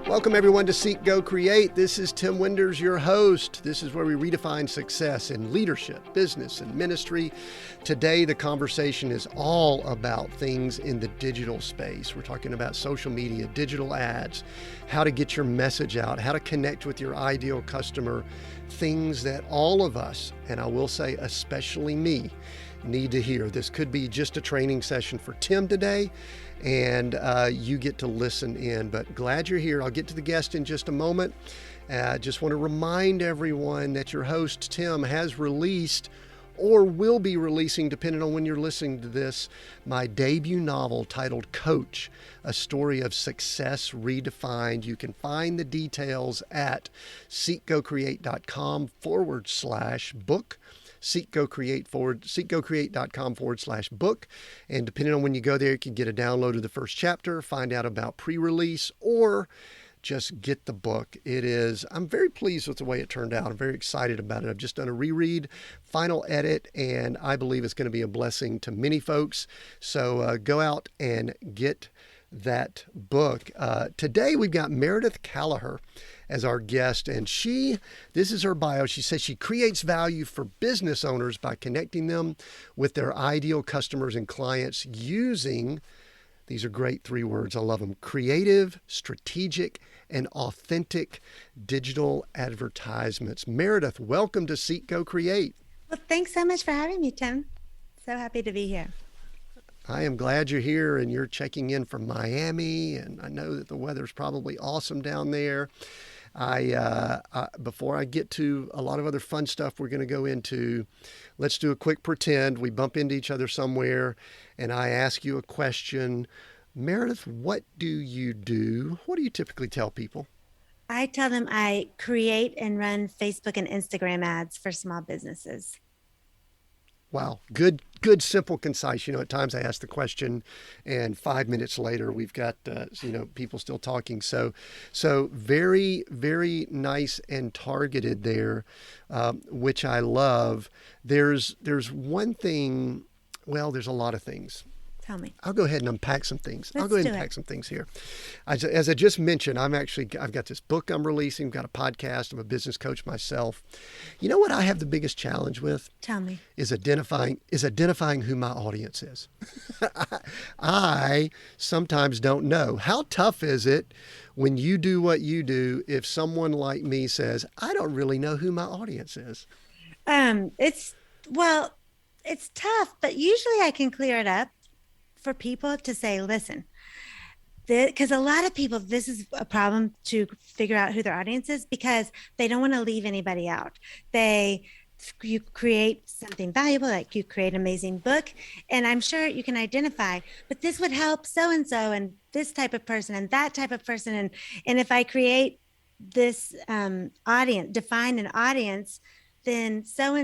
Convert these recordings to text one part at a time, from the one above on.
Welcome everyone to Seek, Go, Create. This is Tim Winders, your host. This is where we redefine success in leadership, business, and ministry. Today, the conversation is all about things in the digital space. We're talking about social media, digital ads, how to get your message out, how to connect with your ideal customer, things that all of us, and I will say especially me, need to hear. This could be just a training session for Tim today, and you get to listen in, but glad you're here. I'll get to the guest in just a moment. Just want to remind everyone that your host, Tim, has released or will be releasing, depending on when you're listening to this, my debut novel titled Coach, a story of success redefined. You can find the details at seekgocreate.com/book. seekgocreate.com/book. And depending on when you go there, you can get a download of the first chapter, find out about pre-release, or just get the book. I'm very pleased with the way it turned out. I'm very excited about it. I've just done a reread, final edit, and I believe it's going to be a blessing to many folks. So go out and get that book. Today we've got Meredith Kallaher as our guest, and this is her bio. She says she creates value for business owners by connecting them with their ideal customers and clients using, these are great 3 words, I love them, creative, strategic, and authentic digital advertisements. Meredith, welcome to Seek, Go, Create. Well, thanks so much for having me, Tim. So happy to be here. I am glad you're here, and you're checking in from Miami, and I know that the weather's probably awesome down there. Before I get to a lot of other fun stuff we're going to go into, let's do a quick pretend. We bump into each other somewhere, and I ask you a question. Meredith, what do you do? What do you typically tell people? I tell them I create and run Facebook and Instagram ads for small businesses. Wow. Good, simple, concise. At times I ask the question and 5 minutes later we've got, people still talking. So very, very nice and targeted there, which I love. There's one thing, well, there's a lot of things. Tell me. I'll go ahead and unpack some things. Let's I'll go ahead do and it. unpack some things here. As I just mentioned, I've got this book I'm releasing, I've got a podcast, I'm a business coach myself. You know what I have the biggest challenge with? Tell me. Is identifying who my audience is. I sometimes don't know. How tough is it when you do what you do if someone like me says, I don't really know who my audience is? It's tough, but usually I can clear it up for people to say, listen, because a lot of people, this is a problem to figure out who their audience is because they don't want to leave anybody out. You create something valuable, like you create an amazing book, and I'm sure you can identify, but this would help so-and-so and this type of person and that type of person. And if I create this audience, define an audience, then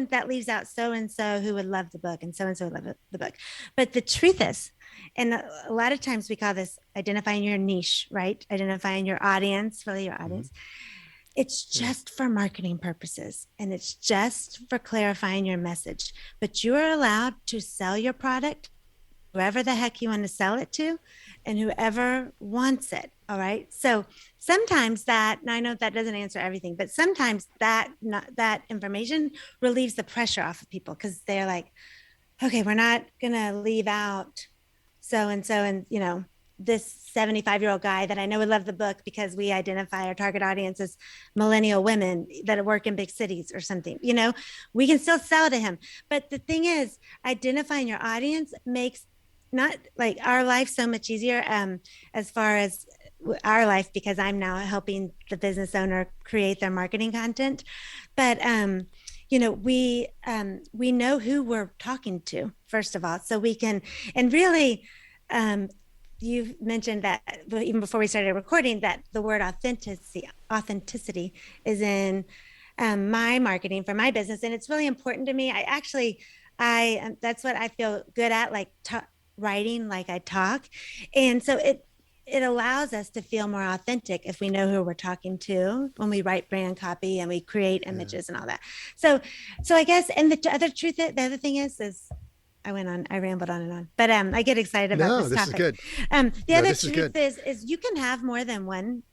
that leaves out so-and-so who would love the book and so-and-so would love the book. But the truth is, and a lot of times we call this identifying your niche, right? Identifying your audience, really your audience. Mm-hmm. It's just for marketing purposes, and it's just for clarifying your message. But you are allowed to sell your product, whoever the heck you want to sell it to, and whoever wants it. All right. So sometimes now I know that doesn't answer everything, but sometimes that information relieves the pressure off of people because they're like, okay, we're not going to leave out so-and-so and, this 75-year-old guy that I know would love the book because we identify our target audience as millennial women that work in big cities or something. We can still sell to him. But the thing is, identifying your audience makes not like our life so much easier as far as our life, because I'm now helping the business owner create their marketing content. But, we know who we're talking to, first of all, so we can, and really, you mentioned that even before we started recording that the word authenticity is in my marketing for my business. And it's really important to me. That's what I feel good at, like writing like I talk. And so it allows us to feel more authentic if we know who we're talking to when we write brand copy and we create images and all that. So I guess, and the other thing is I rambled on and on, but I get excited about this topic. Is good. The other truth is you can have more than one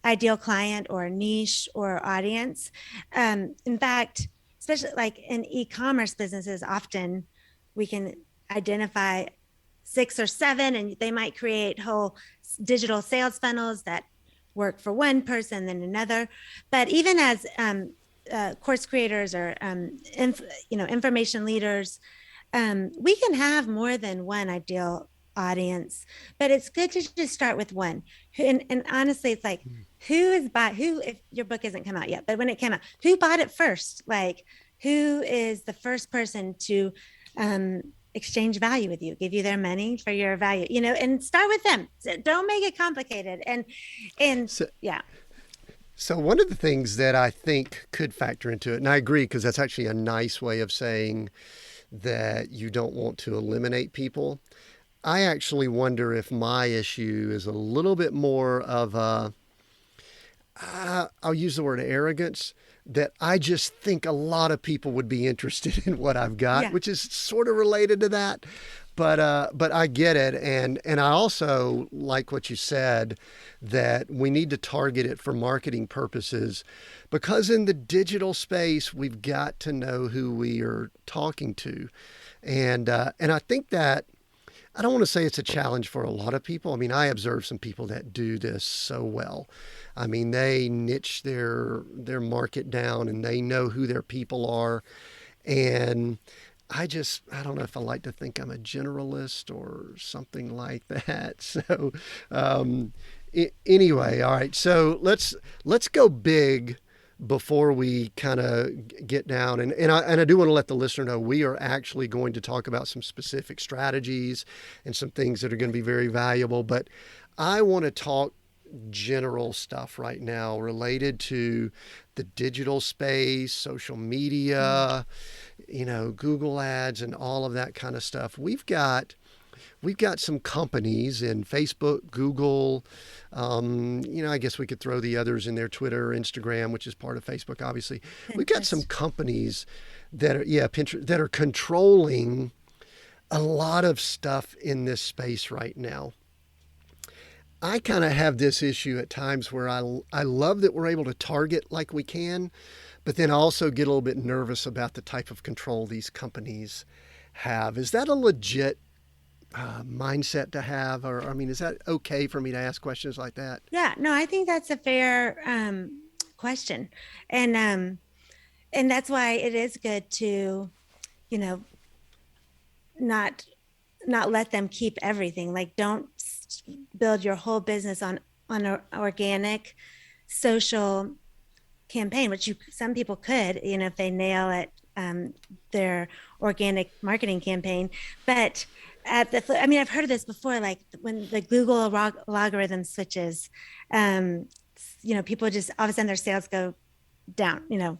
ideal client or niche or audience. In fact, especially like in e-commerce businesses, often we can identify 6 or 7, and they might create whole digital sales funnels that work for one person then another. But even as course creators or information leaders, we can have more than one ideal audience, but it's good to just start with one. And honestly, it's like, who, if your book hasn't come out yet, but when it came out, who bought it first? Like, who is the first person to exchange value with you, give you their money for your value, and start with them. So don't make it complicated. And So, yeah. So one of the things that I think could factor into it, and I agree, because that's actually a nice way of saying that you don't want to eliminate people. I actually wonder if my issue is a little bit more of I'll use the word arrogance, that I just think a lot of people would be interested in what I've got, Yeah. which is sort of related to that. But I get it, and I also like what you said, that we need to target it for marketing purposes, because in the digital space we've got to know who we are talking to, and I think that, I don't want to say it's a challenge for a lot of people. I mean, I observe some people that do this so well. I mean, they niche their market down, and they know who their people are, and I don't know if I like to think I'm a generalist or something like that. So, anyway, all right. So let's go big before we kind of get down. And I do want to let the listener know we are actually going to talk about some specific strategies and some things that are going to be very valuable. But I want to talk general stuff right now related to the digital space, social media, Google ads and all of that kind of stuff. We've got some companies in Facebook, Google, I guess we could throw the others in there, Twitter, Instagram, which is part of Facebook, obviously. Pinterest. We've got some companies that are, Pinterest, that are controlling a lot of stuff in this space right now. I kind of have this issue at times where I love that we're able to target like we can, but then I also get a little bit nervous about the type of control these companies have. Is that a legit mindset to have? Or, I mean, is that okay for me to ask questions like that? Yeah, no, I think that's a fair question. And that's why it is good to, not let them keep everything. Like, don't build your whole business on an organic social campaign, which some people could, if they nail it, their organic marketing campaign. But I've heard of this before, like when the Google logarithm switches, people just, all of a sudden their sales go down,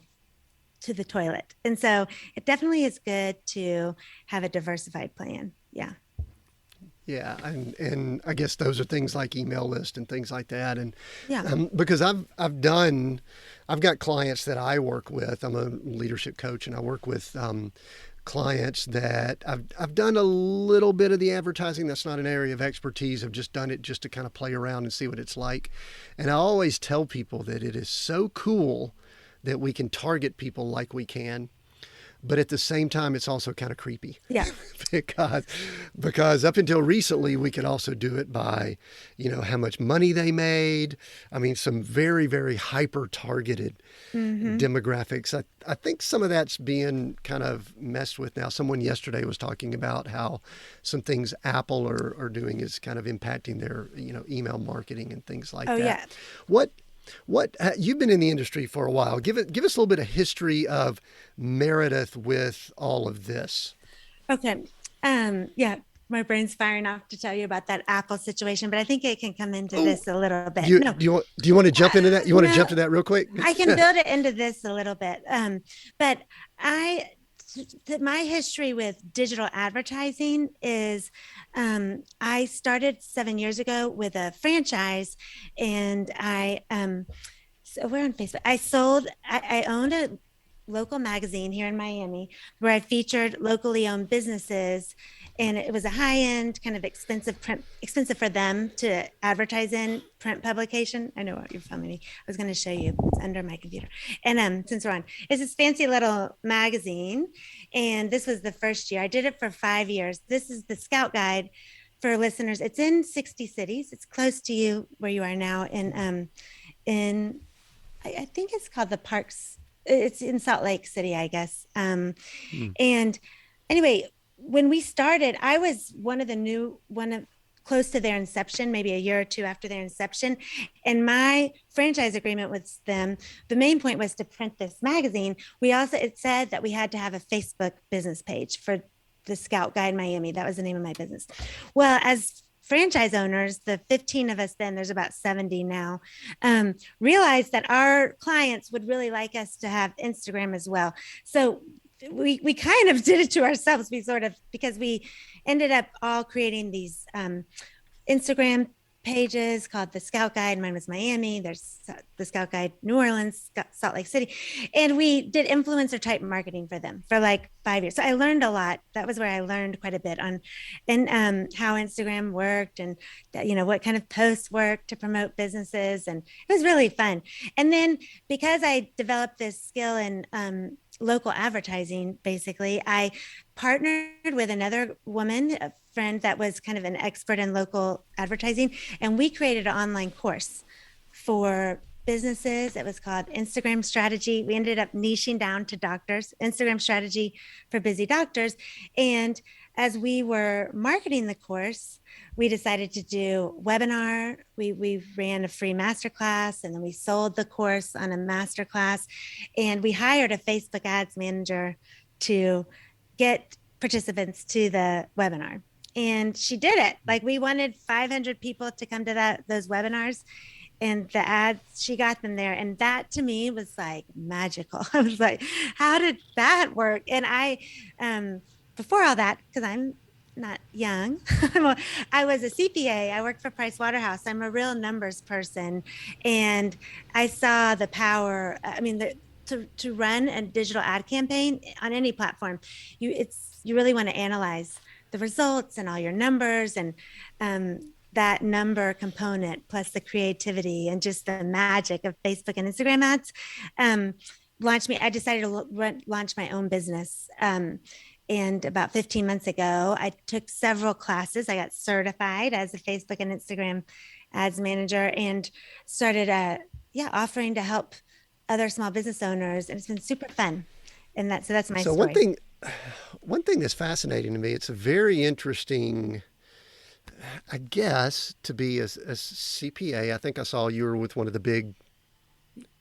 to the toilet. And so it definitely is good to have a diversified plan. Yeah. Yeah, and I guess those are things like email list and things like that. And yeah, because I've got clients that I work with. I'm a leadership coach, and I work with clients that I've done a little bit of the advertising. That's not an area of expertise. I've just done it just to kind of play around and see what it's like. And I always tell people that it is so cool that we can target people like we can. But at the same time, it's also kind of creepy. Yeah. because up until recently, we could also do it by, how much money they made. I mean, some very, very hyper targeted demographics. I think some of that's being kind of messed with now. Someone yesterday was talking about how some things Apple are doing is kind of impacting their, email marketing and things like that. Yeah. What you've been in the industry for a while. Give us a little bit of history of Meredith with all of this. Okay. Yeah, my brain's firing off to tell you about that Apple situation, but I think it can come into this a little bit. Do you want to jump into that? You want to jump to that real quick? I can build it into this a little bit. But my history with digital advertising is I started 7 years ago with a franchise, and so we're on Facebook. I owned a local magazine here in Miami where I featured locally owned businesses. And it was a high end, kind of expensive for them to advertise in print publication. I know what you're filming me. I was going to show you. It's under my computer. And since we're on, it's this fancy little magazine. And this was the first year. I did it for 5 years. This is the Scout Guide for listeners. It's in 60 cities. It's close to you where you are now in I think it's called the Parks. It's in Salt Lake City, I guess. And anyway, when we started, I was one of close to their inception, maybe a year or two after their inception. And my franchise agreement with them, the main point was to print this magazine. It said that we had to have a Facebook business page for the Scout Guide Miami. That was the name of my business. Well, as franchise owners, the 15 of us then, there's about 70 now, realized that our clients would really like us to have Instagram as well. So we kind of did it to ourselves. Because we ended up all creating these Instagram pages called the Scout Guide. Mine was Miami. There's the Scout Guide New Orleans, Salt Lake City. And we did influencer type marketing for them for like 5 years. So I learned a lot. That was where I learned quite a bit on how Instagram worked and what kind of posts worked to promote businesses. And it was really fun. And then because I developed this skill in local advertising, basically, I partnered with another woman, a friend that was kind of an expert in local advertising, and we created an online course for businesses. It was called Instagram Strategy. We ended up niching down to doctors, Instagram Strategy for busy doctors. And as we were marketing the course, we decided to do webinar. We ran a free masterclass, and then we sold the course on a masterclass, and we hired a Facebook ads manager to get participants to the webinar. And she did it. Like, we wanted 500 people to come to those webinars, and the ads, she got them there. And that to me was like magical. I was like, how did that work? And I, before all that, because I'm not young, I was a CPA. I worked for Price Waterhouse. I'm a real numbers person. And I saw the power, to run a digital ad campaign on any platform, you really want to analyze the results and all your numbers, and that number component plus the creativity and just the magic of Facebook and Instagram ads I decided to launch my own business. And about 15 months ago, I took several classes. I got certified as a Facebook and Instagram ads manager and started offering to help other small business owners. And it's been super fun. And that's my story. One thing that's fascinating to me, it's a very interesting, I guess, to be a CPA. I think I saw you were with one of the big,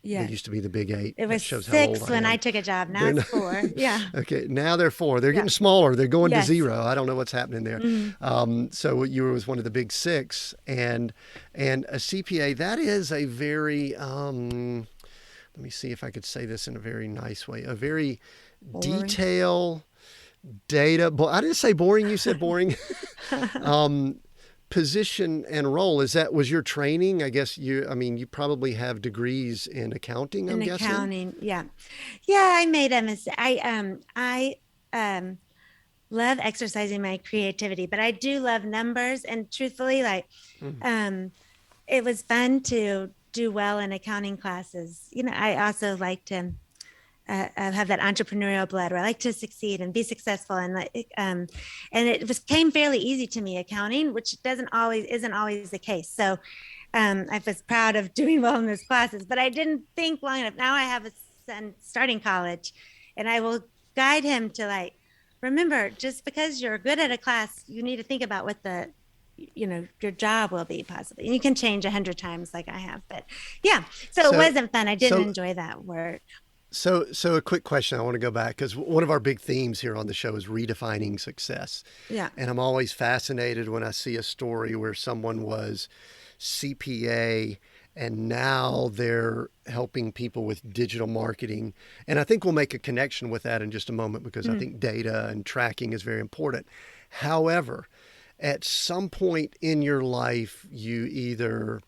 it used to be the big 8. It was 6 when I took a job. Now it's 4. Yeah. Okay. Now they're 4. They're getting smaller. They're going to 0. I don't know what's happening there. Mm-hmm. So you were with one of the big 6, and a CPA, that is a very, let me see if I could say this in a very nice way, a very detail, data. I didn't say boring. You said boring. Position and role. Was your training? I guess you probably have degrees in accounting. I'm guessing. Accounting, yeah. I made a mistake. I love exercising my creativity, but I do love numbers. And truthfully, it was fun to do well in accounting classes. I also like to have that entrepreneurial blood where I like to succeed and be successful. And it came fairly easy to me, accounting, which isn't always the case. So I was proud of doing well in those classes, but I didn't think long enough. Now I have a son starting college, and I will guide him to remember, just because you're good at a class, you need to think about what your job will be possibly. And you can change 100 times like I have, but so it wasn't fun. I didn't enjoy that work. So a quick question. I want to go back because one of our big themes here on the show is redefining success. Yeah. And I'm always fascinated when I see a story where someone was CPA and now they're helping people with digital marketing. And I think we'll make a connection with that in just a moment because I think data and tracking is very important. However, at some point in your life, you either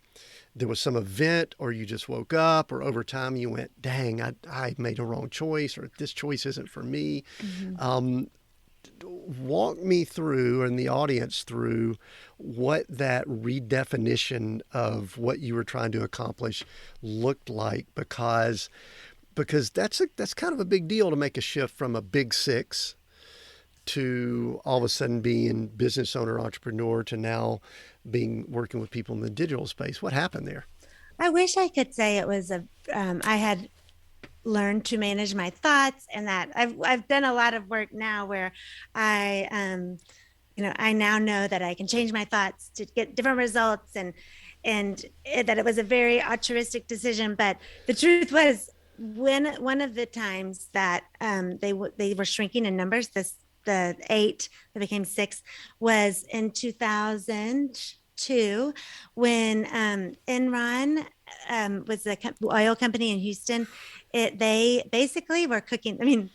there was some event, or you just woke up, or over time you went, dang, I made a wrong choice, or this choice isn't for me. Um, Walk me through, and the audience through, what that redefinition of what you were trying to accomplish looked like, because that's kind of a big deal to make a shift from a big six to all of a sudden being business owner, entrepreneur, to now being working with people in the digital space. What happened there? I wish I could say it was I had learned to manage my thoughts, and that I've done a lot of work now where I, I now know that I can change my thoughts to get different results, and that it was a very altruistic decision. But the truth was, when one of the times that they were shrinking in numbers, the 8 that became 6 was in 2002, when Enron was the oil company in Houston. They basically were cooking. I mean,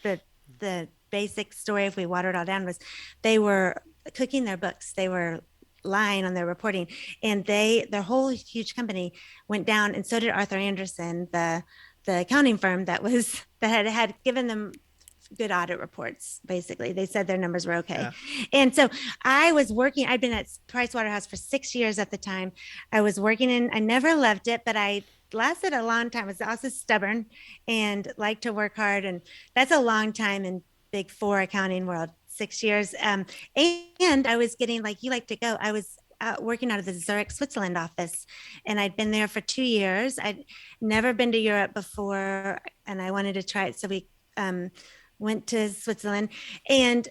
the basic story, if we water it all down, was they were cooking their books. They were lying on their reporting, and their whole huge company went down, and so did Arthur Andersen, the accounting firm that had given them good audit reports. Basically, they said their numbers were okay. Yeah. And so I'd been at Pricewaterhouse for 6 years at the time. I was working I never loved it, but I lasted a long time. I was also stubborn and liked to work hard. And that's a long time in Big Four accounting world, 6 years. And I was getting, like you like to go, I was working out of the Zurich, Switzerland office. And I'd been there for 2 years. I'd never been to Europe before, and I wanted to try it. So we went to Switzerland, and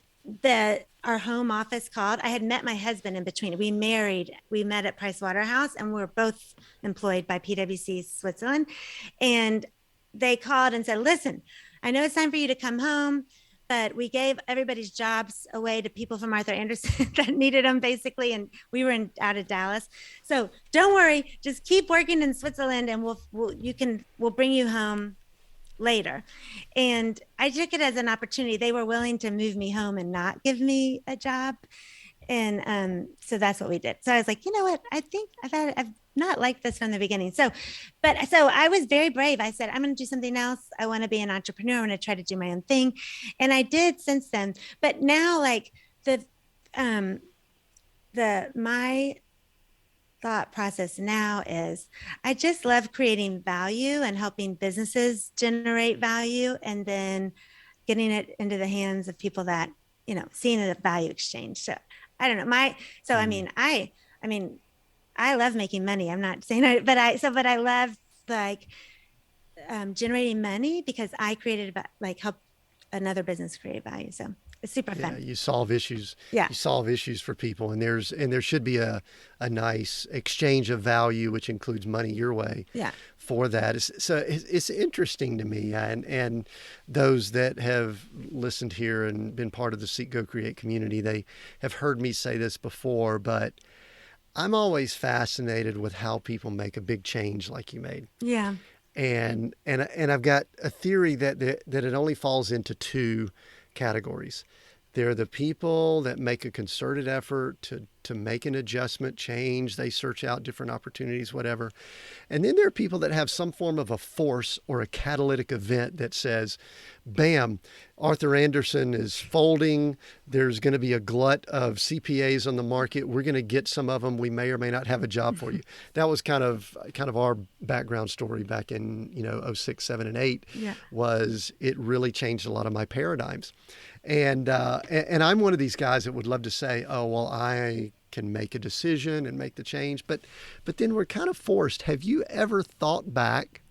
our home office called. I had met my husband in between. We met at Pricewaterhouse, and we were both employed by PwC Switzerland. And they called and said, listen, I know it's time for you to come home, but we gave everybody's jobs away to people from Arthur Andersen that needed them, basically. And we were out of Dallas. So don't worry, just keep working in Switzerland, and we'll bring you home later. And I took it as an opportunity. They were willing to move me home and not give me a job. And so that's what we did. So I was like, you know what? I think I've not liked this from the beginning. So I was very brave. I said, I'm going to do something else. I want to be an entrepreneur. I want to try to do my own thing. And I did since then. But now, like my thought process now is, I just love creating value and helping businesses generate value, and then getting it into the hands of people that, seeing a value exchange. So I don't know. I mean, I love making money. I'm not saying but I love generating money, because I created help another business create value. So it's super fun. You solve issues. Yeah. You solve issues for people, and there should be a nice exchange of value, which includes money your way. Yeah. For that. It's interesting to me, and those that have listened here and been part of the Seek Go Create community, they have heard me say this before, but I'm always fascinated with how people make a big change like you made. Yeah. And I've got a theory that it only falls into 2 categories. They're the people that make a concerted effort to make an adjustment, change. They search out different opportunities, whatever. And then there are people that have some form of a force or a catalytic event that says, bam, Arthur Andersen is folding. There's going to be a glut of CPAs on the market. We're going to get some of them. We may or may not have a job for you. That was kind of our background story back in 06, 7, and 8. Yeah. Was it really changed a lot of my paradigms. And I'm one of these guys that would love to say, oh, well, I can make a decision and make the change. But then we're kind of forced. Have you ever thought back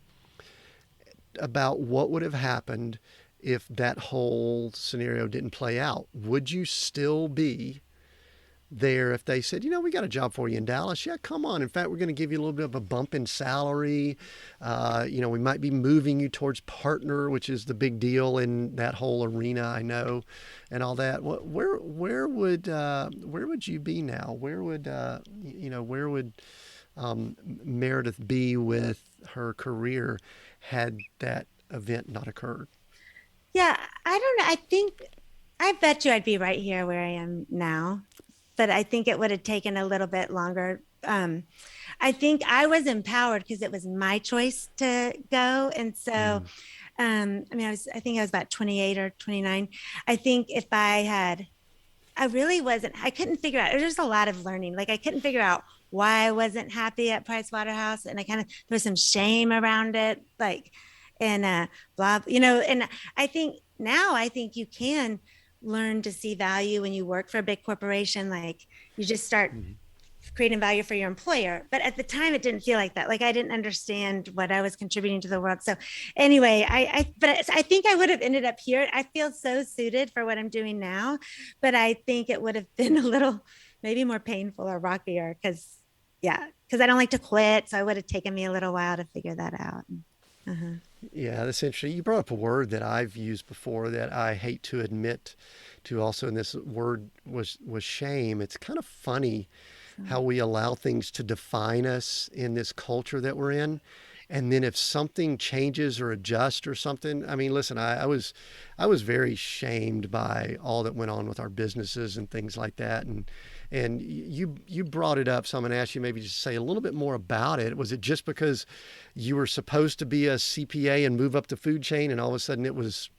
about what would have happened if that whole scenario didn't play out? Would you still be there if they said, we got a job for you in Dallas? Yeah, come on. In fact, we're going to give you a little bit of a bump in salary. We might be moving you towards partner, which is the big deal in that whole arena, I know, and all that. Where would you be now? Where would Meredith be with her career had that event not occurred? Yeah, I don't know. I bet you I'd be right here where I am now, but I think it would have taken a little bit longer. I think I was empowered because it was my choice to go. And so, I mean, I think I was about 28 or 29. I think if I really wasn't, I couldn't figure out, there's a lot of learning. Like I couldn't figure out why I wasn't happy at Price Waterhouse. And there was some shame around it, like, and blah, and I think you can learn to see value when you work for a big corporation. Like you just start creating value for your employer. But at the time, it didn't feel like that. Like I didn't understand what I was contributing to the world. So anyway, I think I would have ended up here. I feel so suited for what I'm doing now, but I think it would have been a little, maybe more painful or rockier because I don't like to quit. So it would have taken me a little while to figure that out. Yeah, that's interesting. You brought up a word that I've used before that I hate to admit to also, and this word was shame. It's kind of funny how we allow things to define us in this culture that we're in. And then if something changes or adjusts or something, I mean, listen, I was very shamed by all that went on with our businesses and things like that. And you brought it up, so I'm going to ask you maybe just say a little bit more about it. Was it just because you were supposed to be a CPA and move up the food chain and all of a sudden it was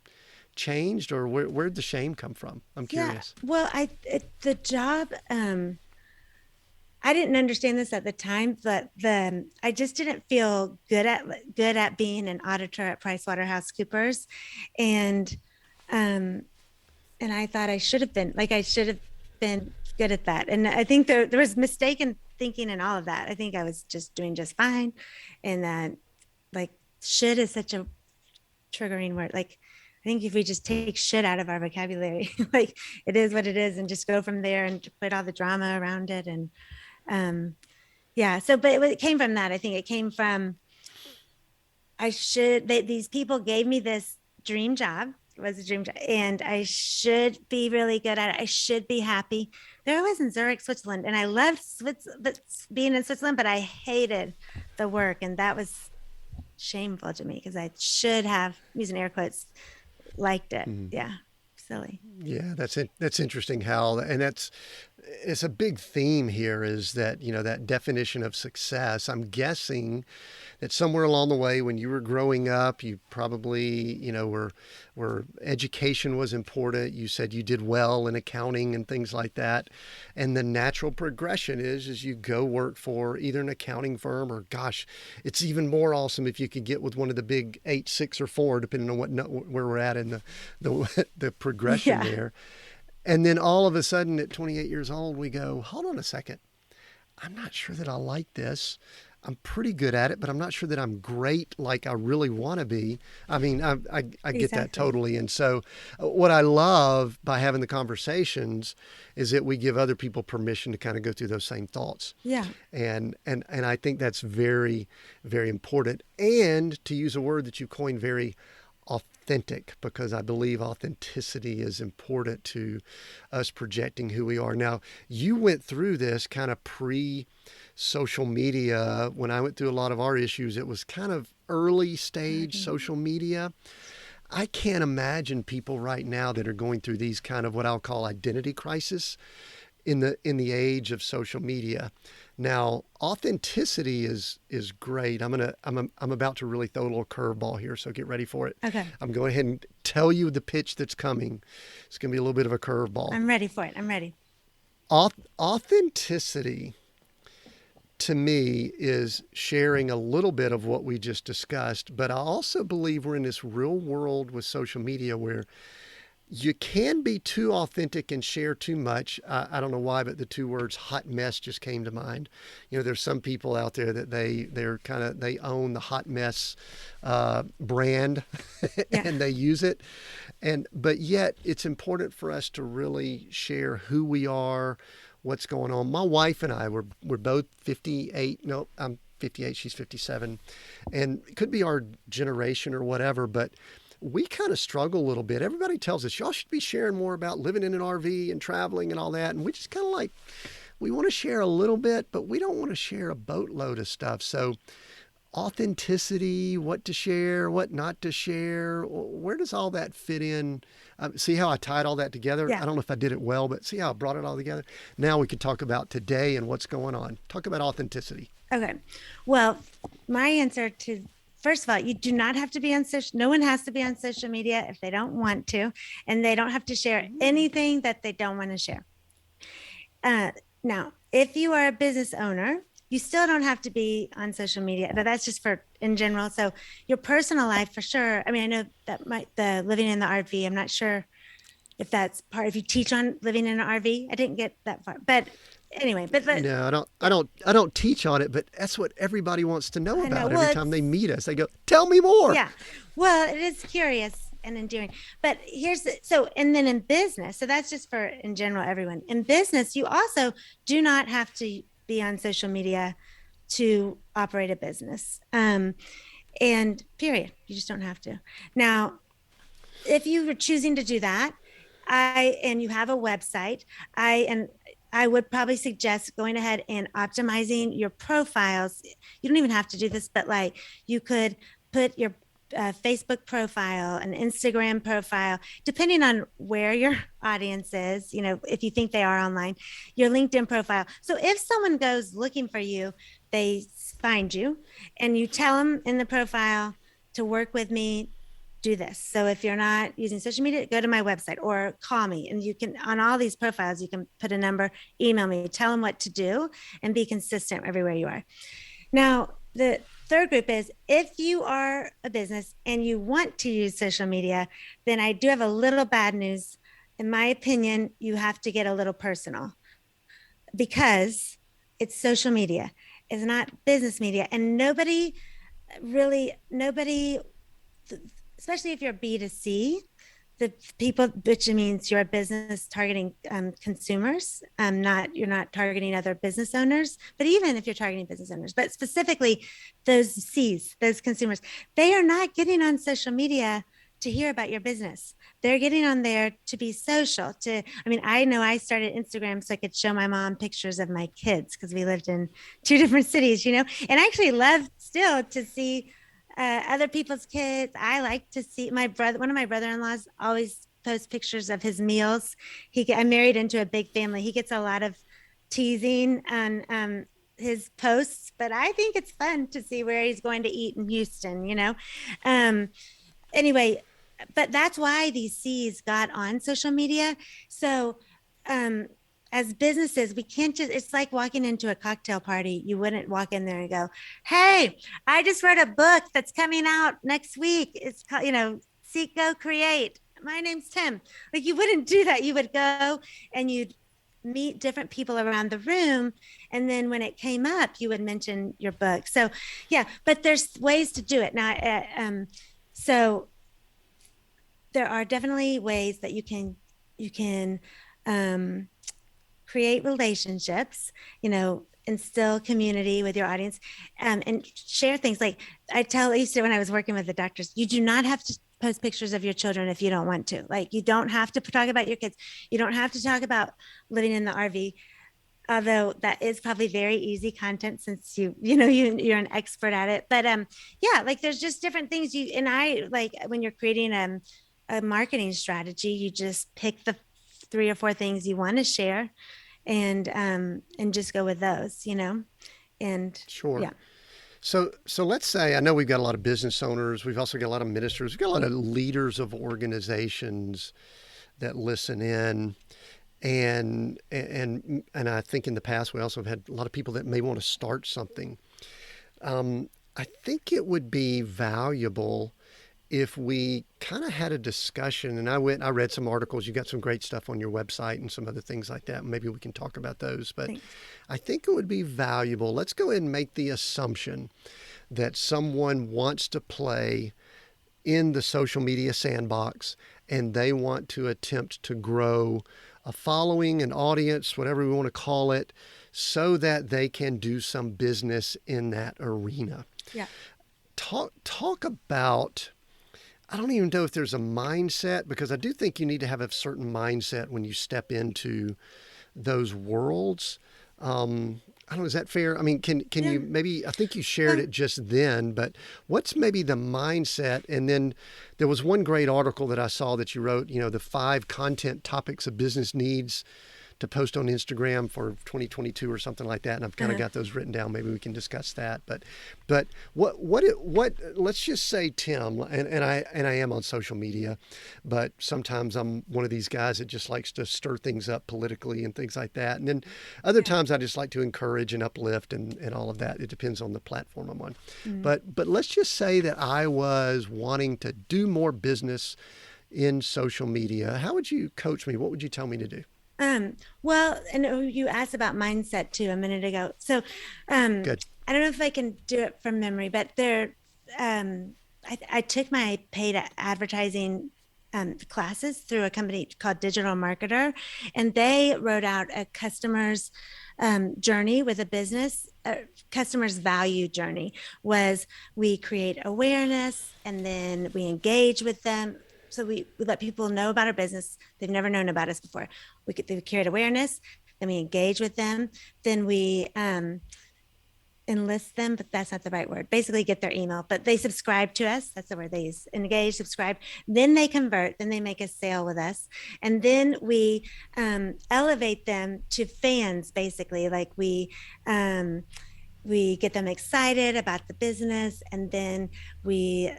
changed, or where'd the shame come from? I'm curious. Yeah, well, the job, I didn't understand this at the time, but I just didn't feel good at being an auditor at PricewaterhouseCoopers, and I thought I should have been good at that. And I think there was mistaken thinking and all of that. I think I was just doing just fine, and that like should is such a triggering word. Like I think if we just take shit out of our vocabulary, like it is what it is, and just go from there and put all the drama around it and. But it came from that. I think it came from, these people gave me this dream job. It was a dream job and I should be really good at it. I should be happy. There I was in Zurich, Switzerland, and I loved being in Switzerland, but I hated the work. And that was shameful to me because I should have, using air quotes, liked it. Yeah. Silly. Yeah, that's interesting, Hal, and it's a big theme here is that, that definition of success. I'm guessing that somewhere along the way when you were growing up, you probably, where education was important. You said you did well in accounting and things like that. And the natural progression is you go work for either an accounting firm or, gosh, it's even more awesome if you could get with one of the big 8, 6, or 4, depending on where we're at in the progression there. And then all of a sudden at 28 years old, we go, hold on a second. I'm not sure that I like this. I'm pretty good at it, but I'm not sure that I'm great like I really want to be. I mean, I get that totally. And so what I love by having the conversations is that we give other people permission to kind of go through those same thoughts. Yeah. And I think that's very, very important. And to use a word that you coined, very authentic, because I believe authenticity is important to us projecting who we are. Now, you went through this kind of pre-social media. When I went through a lot of our issues, it was kind of early stage social media. I can't imagine people right now that are going through these kind of what I'll call identity crisis in the age of social media. Now, authenticity is great. I'm about to really throw a little curveball here, so get ready for it. Okay. I'm going ahead and tell you the pitch that's coming. It's going to be a little bit of a curveball. I'm ready for it. I'm ready. Authenticity, to me, is sharing a little bit of what we just discussed, but I also believe we're in this real world with social media where you can be too authentic and share too much. I don't know why, but the two words hot mess just came to mind. There's some people out there that they own the hot mess brand and they use it. But yet it's important for us to really share who we are, what's going on. My wife and I, we're both 58. No, I'm 58. She's 57. And it could be our generation or whatever, but we kind of struggle a little bit. Everybody tells us y'all should be sharing more about living in an RV and traveling and all that. And we just kind of we want to share a little bit, but we don't want to share a boatload of stuff. So authenticity, what to share, what not to share, where does all that fit in? See how I tied all that together? Yeah. I don't know if I did it well, but see how I brought it all together? Now we could talk about today and what's going on. Talk about authenticity. Okay. Well, my answer to first of all, you do not have to be on social. No one has to be on social media if they don't want to, and they don't have to share anything that they don't want to share. Now, if you are a business owner, you still don't have to be on social media, but that's just for in general. So your personal life, for sure. I mean, I know that the living in the RV. I'm not sure if that's part. If you teach on living in an RV, I didn't get that far, but anyway, but No, I don't. I yeah. don't. I don't teach on it, but that's what everybody wants to know I know. about every Well, time they it's meet us. They go, "Tell me more." yeah. Well, it is curious and endearing. But so, and then in business, so that's just for in general, everyone. In business, you also do not have to be on social media to operate a business. And period. You just don't have to. Now, if you were choosing to do that, and you have a website, I would probably suggest going ahead and optimizing your profiles. You don't even have to do this, but like you could put your Facebook profile, an Instagram profile, depending on where your audience is, if you think they are online, your LinkedIn profile. So if someone goes looking for you, they find you and you tell them in the profile to work with me, do this. So if you're not using social media, go to my website or call me. And you can, on all these profiles, you can put a number, email me, tell them what to do, and be consistent everywhere you are. Now, the third group is if you are a business and you want to use social media, then I do have a little bad news. In my opinion, you have to get a little personal because it's social media. It's not business media. And nobody, especially if you're B2C, the people, which means you're a business targeting consumers, you're not targeting other business owners, but even if you're targeting business owners, but specifically those C's, those consumers, they are not getting on social media to hear about your business. They're getting on there to be social. I know I started Instagram so I could show my mom pictures of my kids because we lived in two different cities, and I actually love still to see other people's kids. I like to see one of my brother-in-laws always posts pictures of his meals. I'm married into a big family. He gets a lot of teasing on his posts, but I think it's fun to see where he's going to eat in Houston, anyway, but that's why these C's got on social media. So, as businesses, we can't it's like walking into a cocktail party. You wouldn't walk in there and go, "Hey, I just wrote a book that's coming out next week. It's called, Seek, Go, Create. My name's Tim." Like you wouldn't do that. You would go and you'd meet different people around the room. And then when it came up, you would mention your book. So yeah, but there's ways to do it. Now, so there are definitely ways that you can create relationships, instill community with your audience, and share things. Like I used to when I was working with the doctors, you do not have to post pictures of your children if you don't want to. Like you don't have to talk about your kids. You don't have to talk about living in the RV. Although that is probably very easy content since you're an expert at it. But yeah, like there's just different things I like when you're creating a marketing strategy, you just pick the 3 or 4 things you want to share and just go with those, and Sure. yeah. So let's say, I know we've got a lot of business owners. We've also got a lot of ministers. We've got a lot of leaders of organizations that listen in. And I think in the past, we also have had a lot of people that may want to start something. I think it would be valuable if we kind of had a discussion, and I read some articles. You got some great stuff on your website and some other things like that. Maybe we can talk about those, but Thanks. I think it would be valuable. Let's go ahead and make the assumption that someone wants to play in the social media sandbox and they want to attempt to grow a following, an audience, whatever we want to call it, so that they can do some business in that arena. Yeah. Talk about, I don't even know if there's a mindset, because I do think you need to have a certain mindset when you step into those worlds. I don't know, is that fair? I mean, can you maybe, I think you shared it just then, but what's maybe the mindset? And then there was one great article that I saw that you wrote, the 5 content topics a business needs to post on Instagram for 2022 or something like that, and I've kind of got those written down. Maybe we can discuss that. But what let's just say, Tim, and I am on social media, but sometimes I'm one of these guys that just likes to stir things up politically and things like that. And then other times I just like to encourage and uplift and all of that. It depends on the platform I'm on. But let's just say that I was wanting to do more business in social media. How would you coach me? What would you tell me to do? Well, and you asked about mindset too a minute ago. So, Good. I don't know if I can do it from memory, but I took my paid advertising classes through a company called Digital Marketer, and they wrote out a customer's journey with a business. Customer's value journey was we create awareness, and then we engage with them. So we let people know about our business. They've never known about us before. They create awareness, then we engage with them, then we enlist them, but that's not the right word. Basically get their email, but they subscribe to us. That's the word they use. Engage, subscribe. Then they convert, then they make a sale with us. And then we elevate them to fans, basically. Like we get them excited about the business, and then we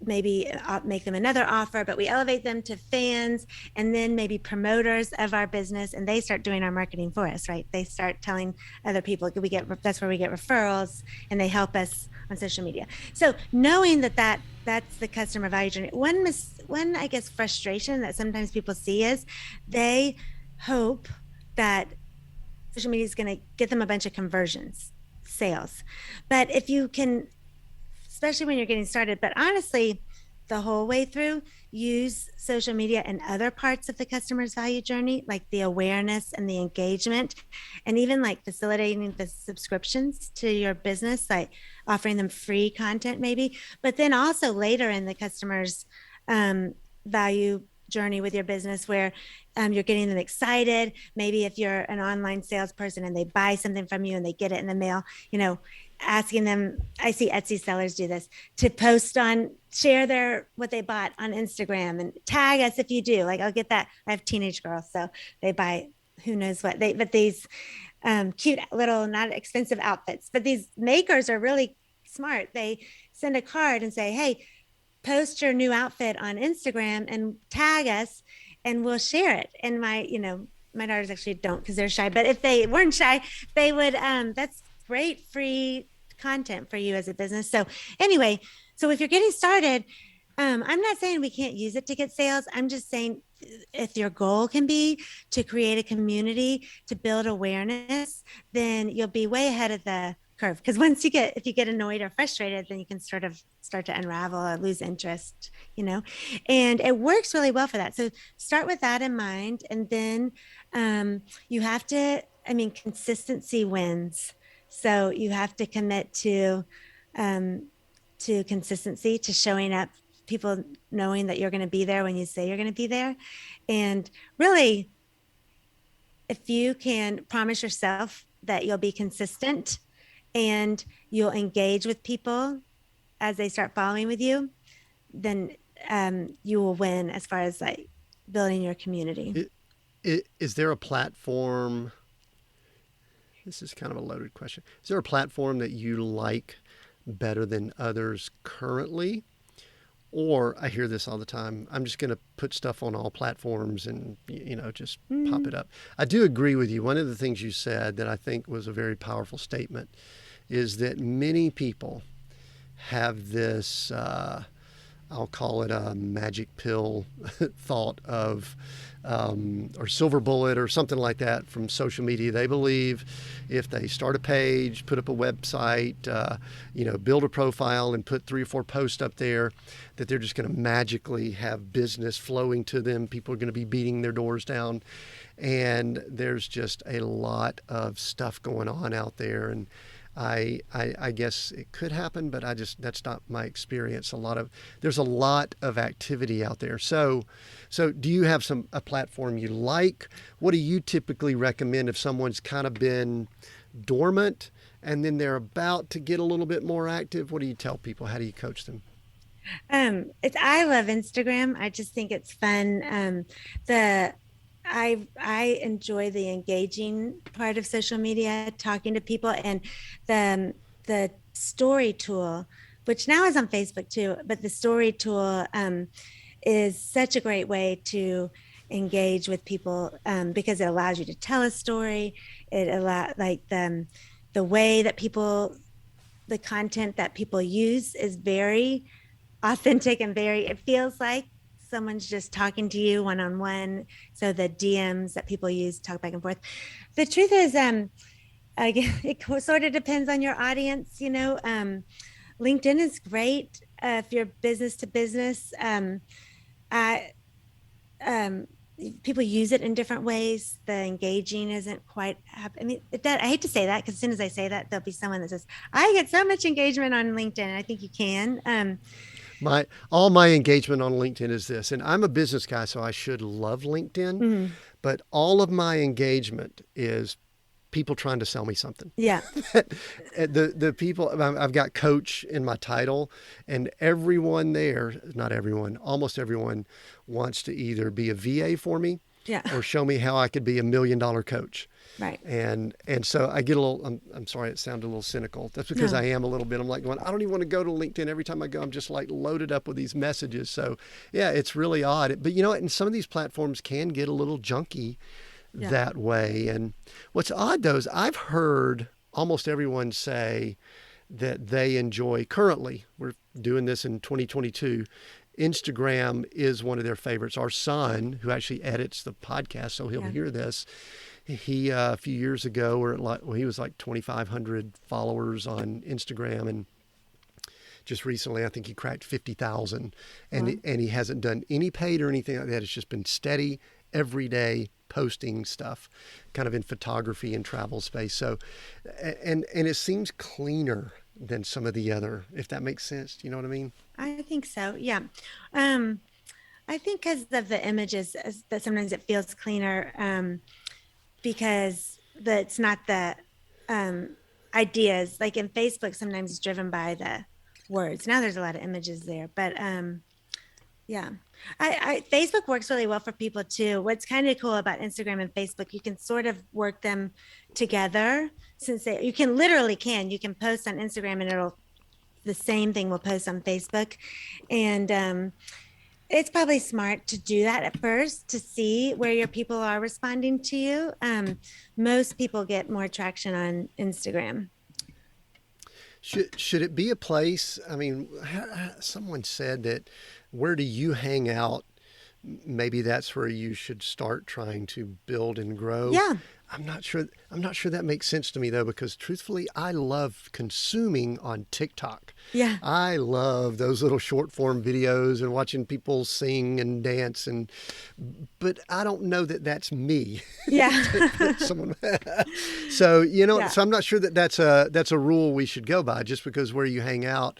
maybe make them another offer, but we elevate them to fans, and then maybe promoters of our business, and they start doing our marketing for us, right? They start telling other people. That's where we get referrals, and they help us on social media. So knowing that's the customer value journey. One I guess frustration that sometimes people see is they hope that social media is going to get them a bunch of conversions, sales. But if you can, especially when you're getting started, but honestly, the whole way through, use social media and other parts of the customer's value journey, like the awareness and the engagement, and even like facilitating the subscriptions to your business, like offering them free content maybe, but then also later in the customer's value journey with your business where you're getting them excited. Maybe if you're an online salesperson and they buy something from you and they get it in the mail, asking them, I see Etsy sellers do this, to share what they bought on Instagram and tag us if you do. Like I'll get that. I have teenage girls, so they buy who knows what but these cute little, not expensive outfits, but these makers are really smart. They send a card and say, hey, post your new outfit on Instagram and tag us and we'll share it. And my daughters actually don't because they're shy, but if they weren't shy, they would, that's great free content for you as a business. So anyway, so if you're getting started, I'm not saying we can't use it to get sales. I'm just saying if your goal can be to create a community, to build awareness, then you'll be way ahead of the curve. Because if you get annoyed or frustrated, then you can sort of start to unravel or lose interest, and it works really well for that. So start with that in mind. And then you have to, consistency wins. So you have to commit to consistency, to showing up, people knowing that you're going to be there when you say you're going to be there. And really, if you can promise yourself that you'll be consistent and you'll engage with people as they start following with you, then you will win as far as like building your community. Is there a platform? This is kind of a loaded question. Is there a platform that you like better than others currently? Or I hear this all the time, I'm just going to put stuff on all platforms and, just pop it up. I do agree with you. One of the things you said that I think was a very powerful statement is that many people have this, I'll call it a magic pill thought of, or silver bullet or something like that from social media. They believe if they start a page, put up a website, build a profile and put 3 or 4 posts up there, that they're just going to magically have business flowing to them. People are going to be beating their doors down. And there's just a lot of stuff going on out there. And I guess it could happen, but that's not my experience. There's a lot of activity out there. So do you have a platform you like? What do you typically recommend if someone's kind of been dormant and then they're about to get a little bit more active? What do you tell people? How do you coach them? I love Instagram. I just think it's fun. I enjoy the engaging part of social media, talking to people, and the story tool, which now is on Facebook too, but the story tool is such a great way to engage with people because it allows you to tell a story. It allow like the way that people, the content that people use is very authentic and very, it feels like someone's just talking to you one on one. So the DMs that people use talk back and forth. The truth is, it sort of depends on your audience. LinkedIn is great if you're business to business. I, People use it in different ways. The engaging isn't quite. I mean, I hate to say that because as soon as I say that, there'll be someone that says, "I get so much engagement on LinkedIn." And I think you can. All my engagement on LinkedIn is this, and I'm a business guy, so I should love LinkedIn, Mhm. but all of my engagement is people trying to sell me something. Yeah. The people, I've got coach in my title, and everyone there, not everyone, almost everyone wants to either be a VA for me Yeah. or show me how I could be $1 million coach. Right. And so I get a little, I'm sorry, it sounded a little cynical. That's because No. I am a little bit. I'm like going, I don't even want to go to LinkedIn. Every time I go, I'm just like loaded up with these messages. So yeah, it's really odd. But you know what? And some of these platforms can get a little junky that way. And what's odd though is I've heard almost everyone say that they enjoy, currently, we're doing this in 2022, Instagram is one of their favorites. Our son, who actually edits the podcast, so he'll hear this, he a few years ago, he was like 2,500 followers on Instagram, and just recently I think he cracked 50,000, and he hasn't done any paid or anything like that. It's just been steady, everyday posting stuff, kind of in photography and travel space. So, and it seems cleaner than some of the other, if that makes sense. Do you know what I mean? I think so. Yeah. I think because of the images, that sometimes it feels cleaner because it's not the ideas. Like in Facebook, sometimes it's driven by the words. Now there's a lot of images there, but yeah. Facebook works really well for people too. What's kind of cool about Instagram and Facebook, you can sort of work them together since you can post on Instagram and the same thing will post on Facebook. And it's probably smart to do that at first to see where your people are responding to you. Most people get more traction on Instagram. Should it be a place? I mean, someone said that where do you hang out? Maybe that's where you should start trying to build and grow. Yeah. I'm not sure that makes sense to me though, because truthfully, I love consuming on TikTok. Yeah. I love those little short form videos and watching people sing and dance, but I don't know that that's me. Yeah. Someone. So, so I'm not sure that that's a rule we should go by just because where you hang out.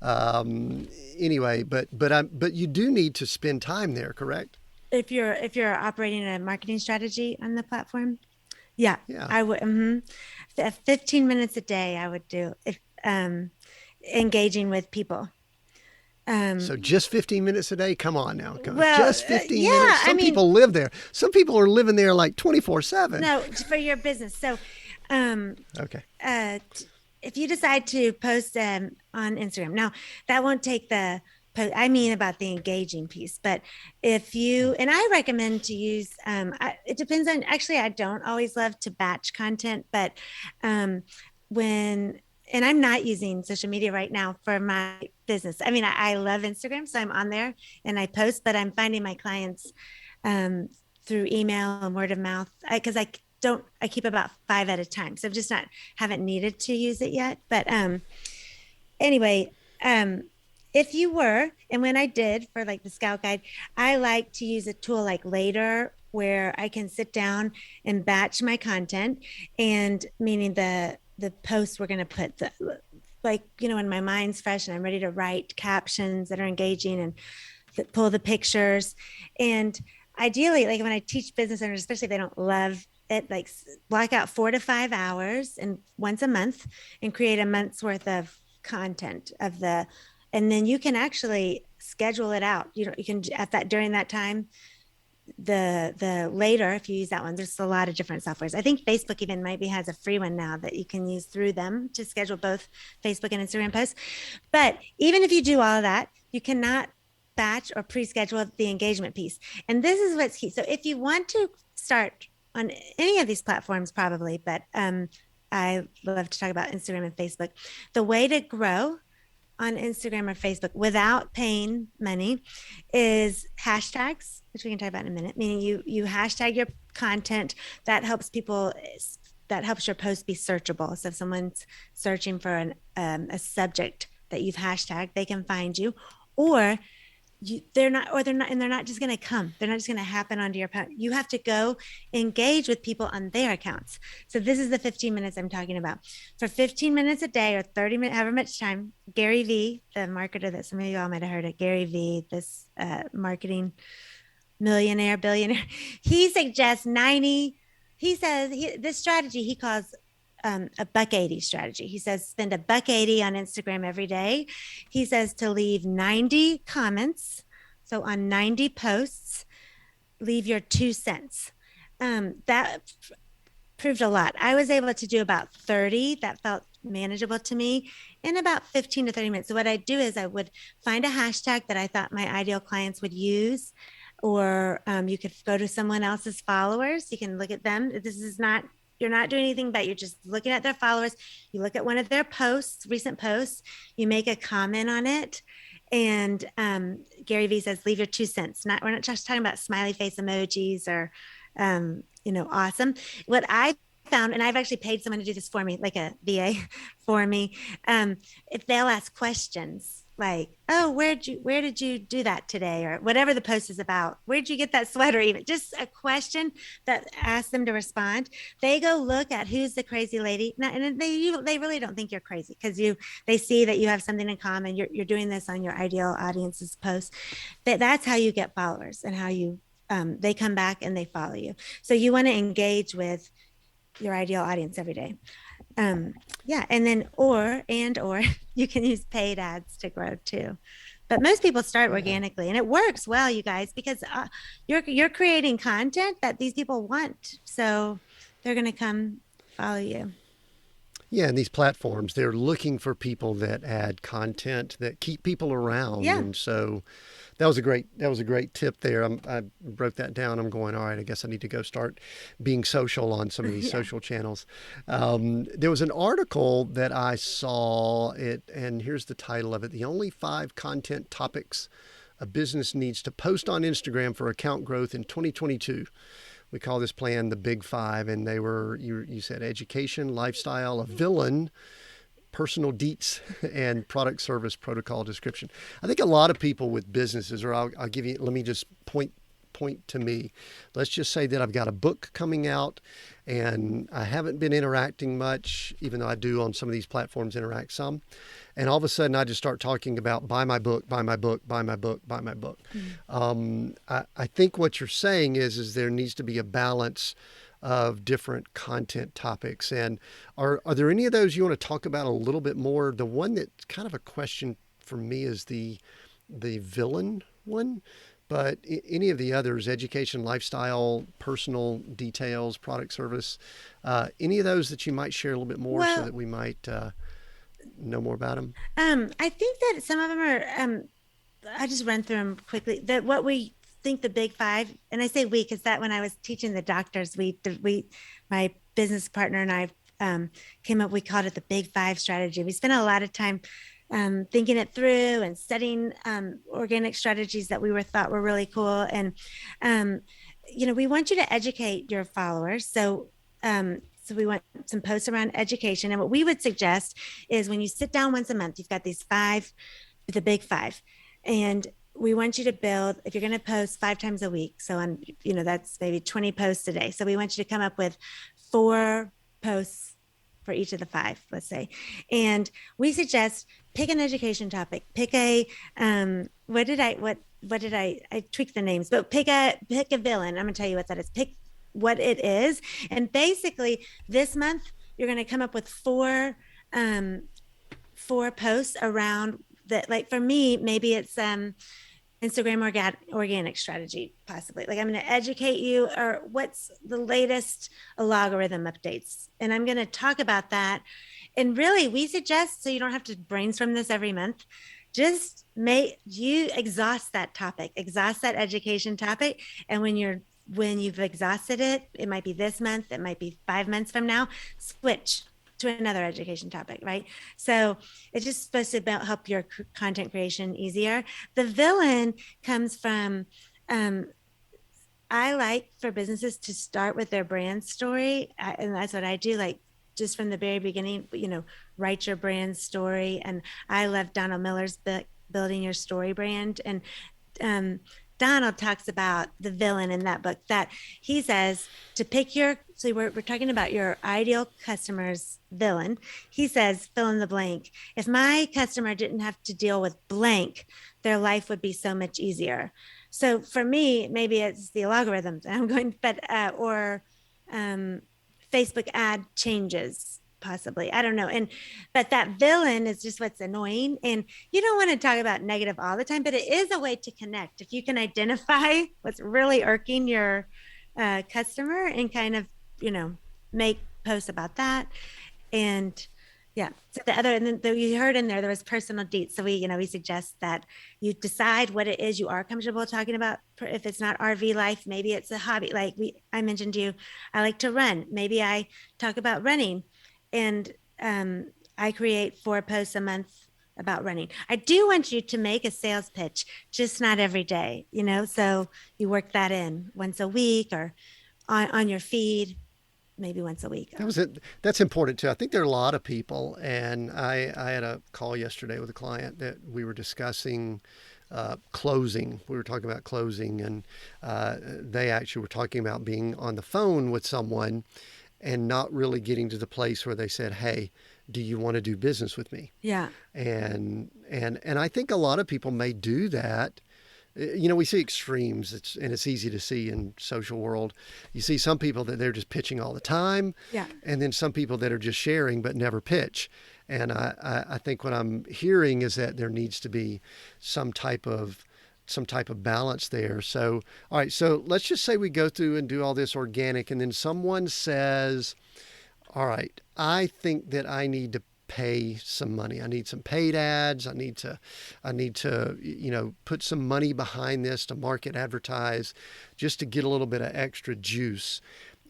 Anyway, but you do need to spend time there, correct? If you're operating a marketing strategy on the platform. Yeah. I would 15 minutes a day I would do if engaging with people. So just 15 minutes a day? Come on now. Well, just 15 minutes. Some people live there. Some people are living there like 24/7. No, for your business. So okay. If you decide to post on Instagram, now that won't take the I mean about the engaging piece, but if you, and I recommend to use, it depends on, actually, I don't always love to batch content, but and I'm not using social media right now for my business. I mean, I love Instagram, so I'm on there and I post, but I'm finding my clients through email and word of mouth, because I keep about 5 at a time. So I've just haven't needed to use it yet. But anyway, if you were, and when I did for like the Scout Guide, I like to use a tool like Later where I can sit down and batch my content, and meaning the posts we're going to put when my mind's fresh and I'm ready to write captions that are engaging and pull the pictures. And ideally, like when I teach business owners, especially if they don't love it, like block out 4 to 5 hours and once a month and create a month's worth of content and then you can actually schedule it out. You can during that time, the later, if you use that one, there's a lot of different softwares. I think Facebook even maybe has a free one now that you can use through them to schedule both Facebook and Instagram posts. But even if you do all of that, you cannot batch or pre-schedule the engagement piece. And this is what's key. So if you want to start on any of these platforms, probably, but I love to talk about Instagram and Facebook. The way to grow on Instagram or Facebook without paying money is hashtags, which we can talk about in a minute. Meaning you hashtag your content. That helps people. That helps your post be searchable. So if someone's searching for a subject that you've hashtagged, they can find you. Or they're not just going to come. They're not just going to happen onto your post. You have to go engage with people on their accounts. So this is the 15 minutes I'm talking about. For 15 minutes a day or 30 minutes, however much time, Gary Vee, the marketer that some of you all might have heard of, Gary Vee, this marketing millionaire, billionaire, he suggests 90. He says this strategy he calls a $1.80 strategy. He says spend $1.80 on Instagram every day. He says to leave 90 comments. So on 90 posts, leave your 2 cents. That proved a lot. I was able to do about 30. That felt manageable to me in about 15 to 30 minutes. So what I do is I would find a hashtag that I thought my ideal clients would use, or you could go to someone else's followers. You can look at them. You're not doing anything, but you're just looking at their followers. You look at one of their posts, recent posts, you make a comment on it. And Gary Vee says, leave your 2 cents. We're not just talking about smiley face emojis or, awesome. What I found, and I've actually paid someone to do this for me, like a VA for me. If they'll ask questions like, oh, where did you do that today? Or whatever the post is about. Where'd you get that sweater? Even just a question that asks them to respond. They go look at who's the crazy lady. And they really don't think you're crazy because they see that you have something in common. You're doing this on your ideal audience's post. That's how you get followers and how you they come back and they follow you. So you want to engage with your ideal audience every day. And then or you can use paid ads to grow too. But most people start organically, and it works well, you guys, because you're creating content that these people want. So they're going to come follow you. Yeah, and these platforms, they're looking for people that add content that keep people around. Yeah. And so that was a great tip there. I wrote that down. I'm going, all right, I guess I need to go start being social on some of these social channels. There was an article that I saw, and here's the title of it: The Only 5 Content Topics a Business Needs to Post on Instagram for Account Growth in 2022. We call this plan the Big 5, and they were, you said, education, lifestyle, a villain, personal deets, and product service protocol description. I think a lot of people with businesses, or I'll give you, let me just point to me. Let's just say that I've got a book coming out and I haven't been interacting much, even though I do on some of these platforms interact some. And all of a sudden I just start talking about buy my book, buy my book, buy my book, buy my book. Mm-hmm. I think what you're saying is there needs to be a balance of different content topics. And are there any of those you want to talk about a little bit more? The one that's kind of a question for me is the villain one. But any of the others, education, lifestyle, personal details, product service, any of those that you might share a little bit more so that we might know more about them? I think that some of them are, I just run through them quickly. That what we think the Big 5, and I say we because that when I was teaching the doctors, my business partner and I came up, we called it the Big 5 strategy. We spent a lot of time thinking it through and studying organic strategies that we thought were really cool. And, we want you to educate your followers. So we want some posts around education. And what we would suggest is when you sit down once a month, you've got these 5, the Big 5. And we want you to build, if you're going to post 5 times a week, so on, that's maybe 20 posts a day. So we want you to come up with 4 posts for each of the 5, let's say. And we suggest pick an education topic, pick a, I tweaked the names, but pick a villain. I'm gonna tell you what that is. Pick what it is. And basically this month, you're going to come up with 4 posts around that. Like for me, maybe it's, Instagram organic strategy, possibly. Like I'm going to educate you, or what's the latest algorithm updates. And I'm going to talk about that. And really, we suggest, so you don't have to brainstorm this every month, just make you exhaust that topic, exhaust that education topic. And when you've exhausted it, it might be this month, it might be 5 months from now, switch to another education topic, right? So it's just supposed to help your content creation easier. The villain comes from, I like for businesses to start with their brand story. And that's what I do. Like just from the very beginning, write your brand story. And I love Donald Miller's book, Building Your Story Brand. And Donald talks about the villain in that book, that he says to pick so we're talking about your ideal customer's villain. He says, fill in the blank. If my customer didn't have to deal with blank, their life would be so much easier. So for me, maybe it's the algorithms I'm going, or Facebook ad changes, possibly. I don't know. But that villain is just what's annoying. And you don't want to talk about negative all the time, but it is a way to connect. If you can identify what's really irking your customer and kind of, make posts about that. And yeah. So and then you heard in there was personal deets. So we suggest that you decide what it is you are comfortable talking about. If it's not RV life, maybe it's a hobby. Like I mentioned to you, I like to run. Maybe I talk about running. And I create 4 posts a month about running. I do want you to make a sales pitch, just not every day, so you work that in once a week or on your feed, maybe once a week. That's important too. I think there are a lot of people, and I had a call yesterday with a client that we were discussing closing. We were talking about closing, and they actually were talking about being on the phone with someone and not really getting to the place where they said, hey, do you want to do business with me? Yeah. And I think a lot of people may do that. We see extremes, and it's easy to see in social world. You see some people that they're just pitching all the time. Yeah. And then some people that are just sharing but never pitch. And I think what I'm hearing is that there needs to be some type of balance there. So, all right, so let's just say we go through and do all this organic, and then someone says, all right, I think that I need to pay some money. I need some paid ads. I need to, put some money behind this to market advertise just to get a little bit of extra juice.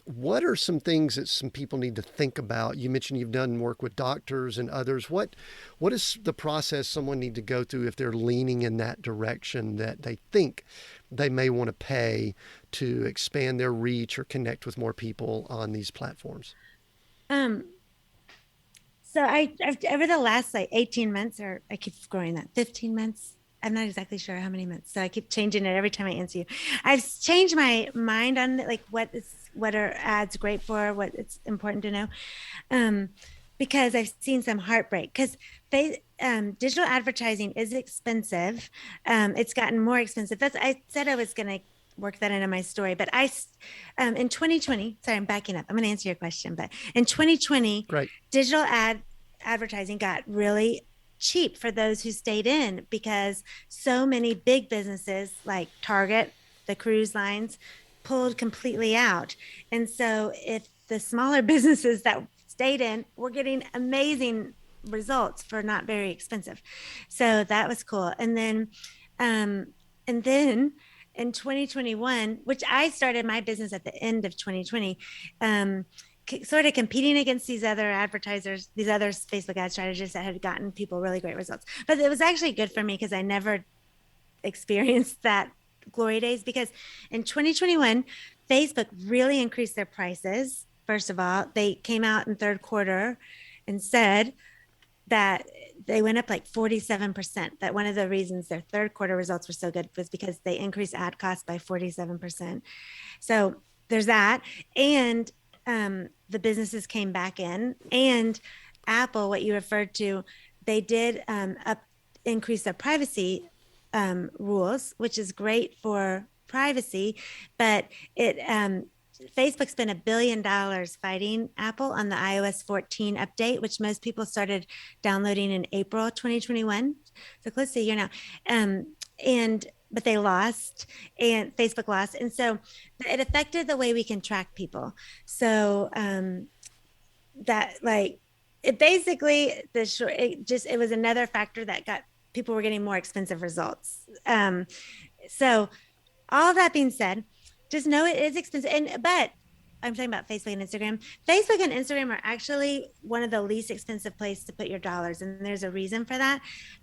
What are some things that some people need to think about? You mentioned you've done work with doctors and others. What is the process someone need to go through if they're leaning in that direction, that they think they may want to pay to expand their reach or connect with more people on these platforms? So I've over the last 18 months, or I keep growing that 15 months. I'm not exactly sure how many months. So I keep changing it every time I answer you. I've changed my mind on what are ads great for, what it's important to know. Because I've seen some heartbreak, because digital advertising is expensive. It's gotten more expensive. I said I was going to work that into my story, but in 2020, sorry, I'm backing up. I'm going to answer your question, but in 2020, Great. Digital advertising got really cheap for those who stayed in, because so many big businesses like Target, the cruise lines, pulled completely out. And so if the smaller businesses that stayed in were getting amazing results for not very expensive. So that was cool. And then in 2021, which I started my business at the end of 2020, sort of competing against these other advertisers, these other Facebook ad strategists that had gotten people really great results. But it was actually good for me, because I never experienced that glory days, because in 2021, Facebook really increased their prices. First of all, they came out in third quarter and said that they went up like 47%. That one of the reasons their third quarter results were so good was because they increased ad costs by 47%. So there's that. And the businesses came back in, and Apple, what you referred to, they did increase their privacy rules, which is great for privacy, but Facebook spent $1 billion fighting Apple on the iOS 14 update, which most people started downloading in April 2021, so close to a year now. And but they lost, and Facebook lost. And so it affected the way we can track people. So that like it basically it was another factor that got people were getting more expensive results. So all that being said, just know it is expensive. But I'm talking about Facebook and Instagram. Facebook and Instagram are actually one of the least expensive places to put your dollars. And there's a reason for that.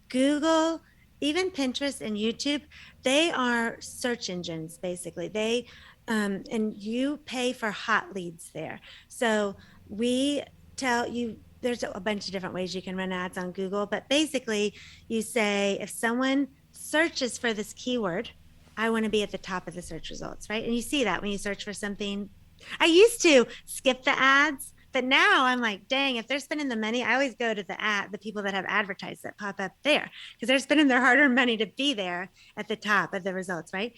Google, even Pinterest and YouTube, they are search engines, basically. And you pay for hot leads there. So we tell you, there's a bunch of different ways you can run ads on Google, but basically you say, if someone searches for this keyword, I want to be at the top of the search results, right? And you see that when you search for something. I used to skip the ads, but now I'm like, dang, if they're spending the money, I always go to the people that have advertised that pop up there, because they're spending their hard-earned money to be there at the top of the results, right?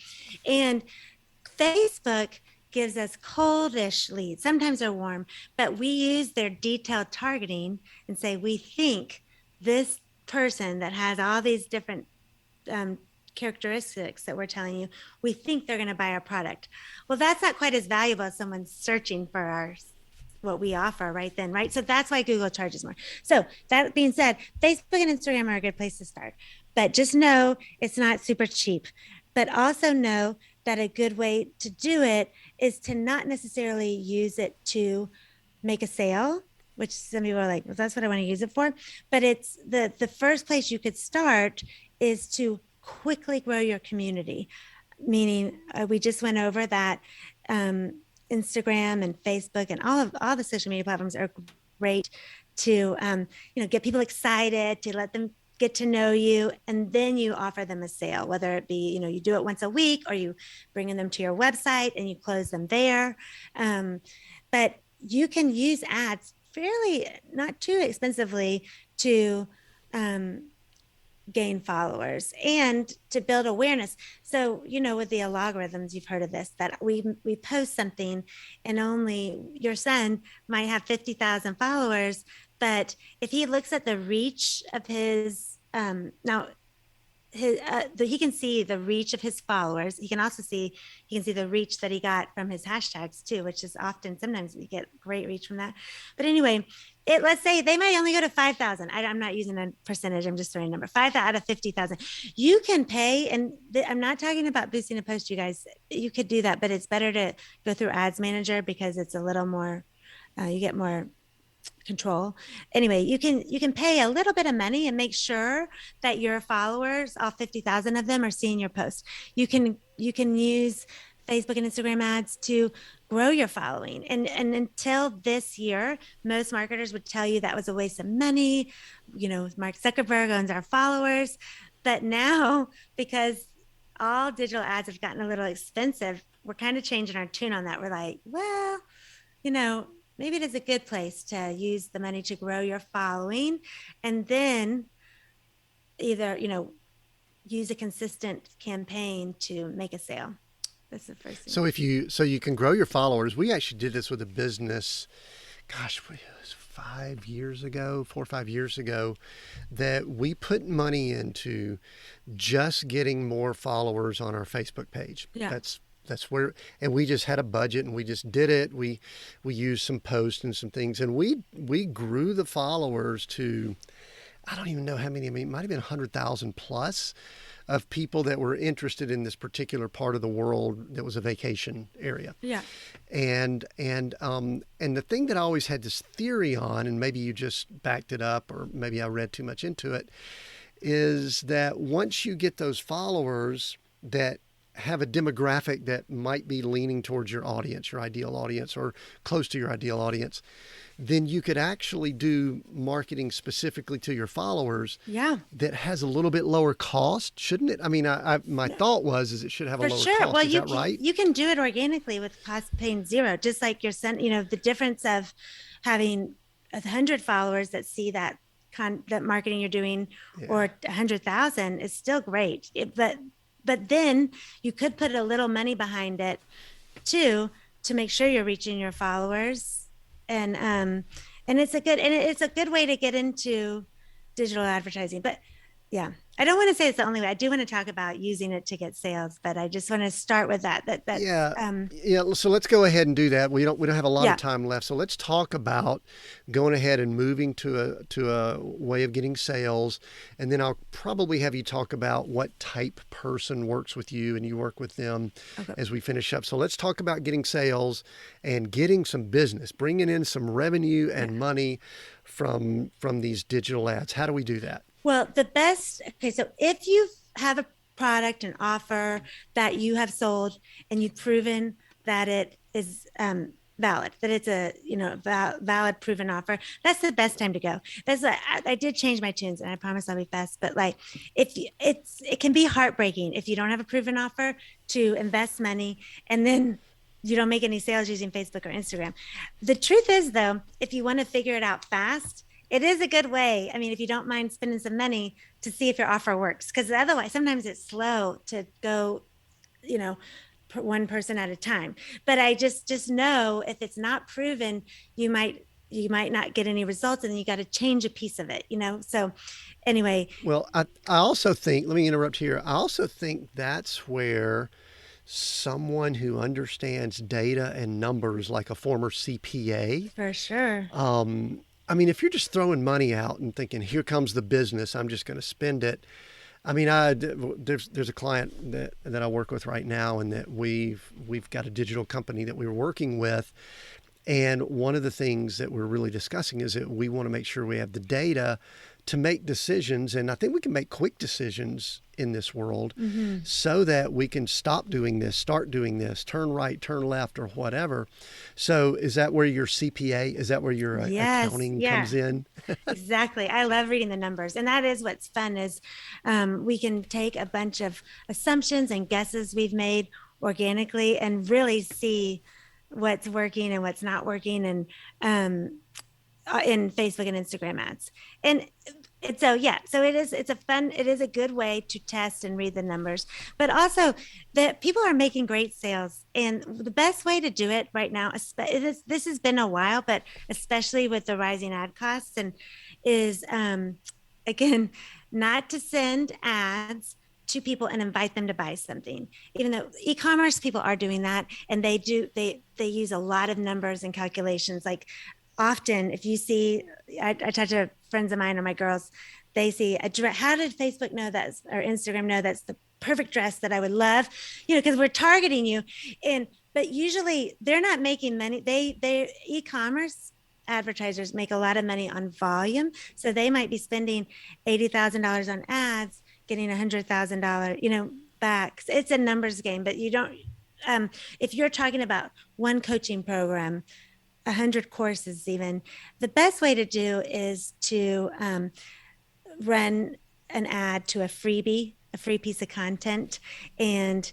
And Facebook gives us coldish leads. Sometimes they're warm, but we use their detailed targeting and say, we think this person that has all these different characteristics that we're telling you, we think they're going to buy our product. Well, that's not quite as valuable as someone searching for what we offer right then, right? So that's why Google charges more. So that being said, Facebook and Instagram are a good place to start, but just know it's not super cheap. But also know that a good way to do it is to not necessarily use it to make a sale, which some people are like, well, that's what I want to use it for. But it's the first place you could start is to quickly grow your community. Meaning, we just went over that Instagram and Facebook and all the social media platforms are great to get people excited, to let them get to know you, and then you offer them a sale, whether it be you do it once a week, or you bring them to your website and you close them there. But you can use ads fairly, not too expensively, to gain followers and to build awareness. So, with the algorithms, you've heard of this, that we post something and only your son might have 50,000 followers. But if he looks at the reach of his, he can see the reach of his followers. He can see the reach that he got from his hashtags too, which is sometimes we get great reach from that. But anyway, let's say they might only go to 5,000. I'm not using a percentage. I'm just throwing a number. 5,000 out of 50,000. You can pay, and I'm not talking about boosting a post, you guys. You could do that, but it's better to go through Ads Manager because it's a little more. You get more control. Anyway, you can pay a little bit of money and make sure that your followers, all 50,000 of them, are seeing your post. You can use Facebook and Instagram ads to grow your following. And until this year, most marketers would tell you that was a waste of money. Mark Zuckerberg owns our followers. But now, because all digital ads have gotten a little expensive, we're kind of changing our tune on that. We're like, well, maybe it is a good place to use the money to grow your following, and then either, use a consistent campaign to make a sale. That's the first thing. So you can grow your followers. We actually did this with a business, gosh, it was 4 or 5 years ago, that we put money into just getting more followers on our Facebook page. Yeah. That's where, and we just had a budget and we just did it. We used some posts and some things, and we grew the followers to, I don't even know how many. I mean, it might have been 100,000 plus of people that were interested in this particular part of the world that was a vacation area. Yeah. And the thing that I always had this theory on, and maybe you just backed it up, or maybe I read too much into it, is that once you get those followers that have a demographic that might be leaning towards your audience, your ideal audience, or close to your ideal audience, then you could actually do marketing specifically to your followers. Yeah. That has a little bit lower cost, shouldn't it? I mean, my thought is it should have a lower cost. Well, is that right? You can do it organically with cost paying zero, just like your son. The difference of having 100 followers that see that marketing you're doing, or 100,000 is still great. But then you could put a little money behind it too, to make sure you're reaching your followers. And it's a good way to get into digital advertising. But Yeah. I don't want to say it's the only way. I do want to talk about using it to get sales, but I just want to start with that. Yeah. Yeah. So let's go ahead and do that. We don't have a lot of Yeah. time left. So let's talk about going ahead and moving to a way of getting sales. And then I'll probably have you talk about what type person works with you and you work with them Okay. as we finish up. So let's talk about getting sales and getting some business, bringing in some revenue Yeah. and money from these digital ads. How do we do that? Well, okay, so if you have a product, an offer that you have sold and you've proven that it is valid, that it's a valid proven offer, that's the best time to go. I did change my tunes, and I promise I'll be fast. But like, if it can be heartbreaking if you don't have a proven offer to invest money and then you don't make any sales using Facebook or Instagram. The truth is, though, if you want to figure it out fast, it is a good way. I mean, if you don't mind spending some money to see if your offer works, because otherwise, sometimes it's slow to go, you know, one person at a time. But I just know if it's not proven, you might not get any results, and then you got to change a piece of it. So anyway. Well, I also think, let me interrupt here. I also think that's where someone who understands data and numbers, like a former CPA. For sure. I mean, if you're just throwing money out and thinking, here comes the business, I'm just going to spend it. I mean, there's a client that I work with right now, and that we've got a digital company that we're working with. And one of the things that we're really discussing is that we want to make sure we have the data to make decisions. And I think we can make quick decisions in this world, so that we can stop doing this, start doing this, turn right, turn left, or whatever. So is that where your CPA, is that where your accounting comes in? Exactly. I love reading the numbers. And that is what's fun is we can take a bunch of assumptions and guesses we've made organically and really see what's working and what's not working, and in Facebook and Instagram ads. And so it is a good way to test and read the numbers, but also that people are making great sales. And the best way to do it right now, this has been a while, but especially with the rising ad costs, and is again, not to send ads to people and invite them to buy something, even though e-commerce people are doing that. And they use a lot of numbers and calculations. Like, often if you see, I talk to friends of mine or my girls, they see a dress. How did Facebook know that, or Instagram know that's the perfect dress that I would love? Because we're targeting you. But usually they're not making money. They e-commerce advertisers make a lot of money on volume. So they might be spending $80,000 on ads, getting $100,000, back. It's a numbers game, but you don't, if you're talking about one coaching program, 100 courses, even, the best way to do is to run an ad to a freebie, a free piece of content, and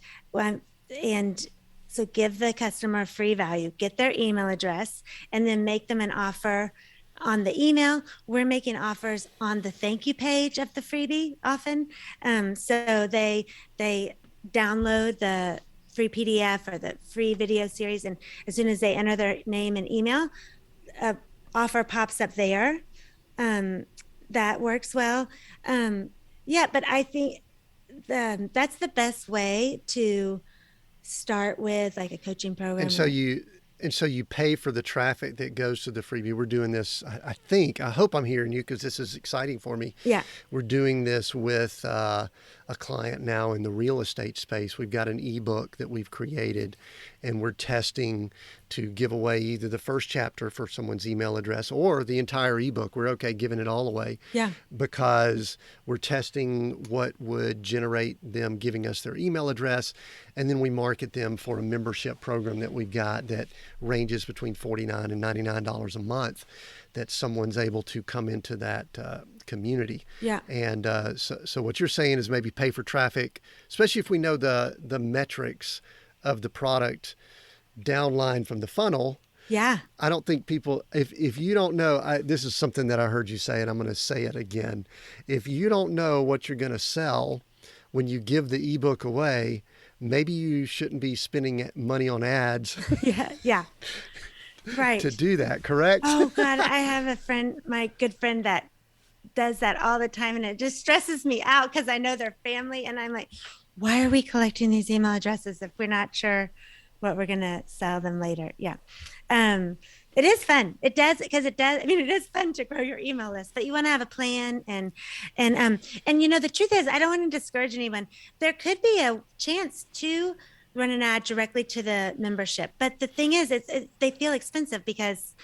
so give the customer free value, get their email address, and then make them an offer on the email. We're making offers on the thank you page of the freebie often. So they download the free PDF or the free video series, and as soon as they enter their name and email, offer pops up there. That works well. But I think that's the best way to start with, like, a coaching program. And so you pay for the traffic that goes to the freebie. We're doing this, I hope I'm hearing you, because this is exciting for me. Yeah. We're doing this with a client now in the real estate space. We've got an ebook that we've created, and we're testing to give away either the first chapter for someone's email address or the entire ebook. We're okay giving it all away. Yeah. Because we're testing what would generate them giving us their email address, and then we market them for a membership program that we've got that ranges between $49 and $99 a month, that someone's able to come into that community. Yeah. And so what you're saying is maybe pay for traffic, especially if we know the metrics of the product downline from the funnel. Yeah. I don't think people, if you don't know, this is something that I heard you say, and I'm going to say it again. If you don't know what you're going to sell when you give the ebook away, maybe you shouldn't be spending money on ads. Yeah. Right. To do that, correct? Oh God, I have a friend, my good friend, that does that all the time, and it just stresses me out because I know they're family, and I'm like, why are we collecting these email addresses if we're not sure what we're gonna sell them later? Yeah. It is fun. It does, because it does. I mean, it is fun to grow your email list, but you want to have a plan. And the truth is, I don't want to discourage anyone. There could be a chance to run an ad directly to the membership, but the thing is, they feel expensive because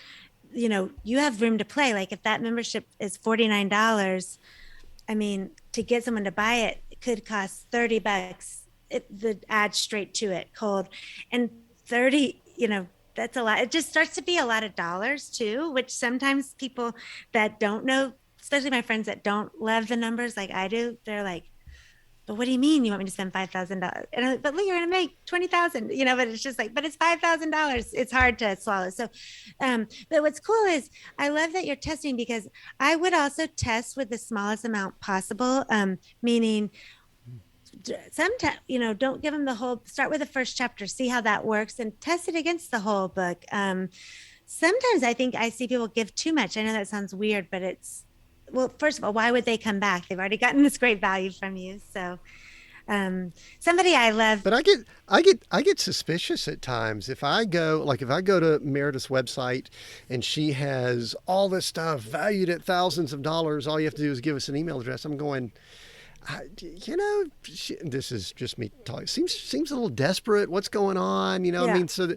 you have room to play. Like if that membership is $49, I mean, to get someone to buy it, it could cost $30. The ad straight to it, cold, and 30. That's a lot. It just starts to be a lot of dollars too, which sometimes people that don't know, especially my friends that don't love the numbers like I do, they're like, but what do you mean you want me to spend $5,000? And but look, you're going to make 20,000, but it's just like, but it's $5,000. It's hard to swallow. So, but what's cool is I love that you're testing, because I would also test with the smallest amount possible. Meaning, sometimes don't give them the whole, start with the first chapter, see how that works, and test it against the whole book. Sometimes I think I see people give too much. I know that sounds weird, but it's, well, first of all, why would they come back? They've already gotten this great value from you. So somebody I love. But I get suspicious at times if I go to Meredith's website and she has all this stuff valued at thousands of dollars. All you have to do is give us an email address. I'm going, this is just me talking. Seems a little desperate. What's going on? Yeah. I mean, so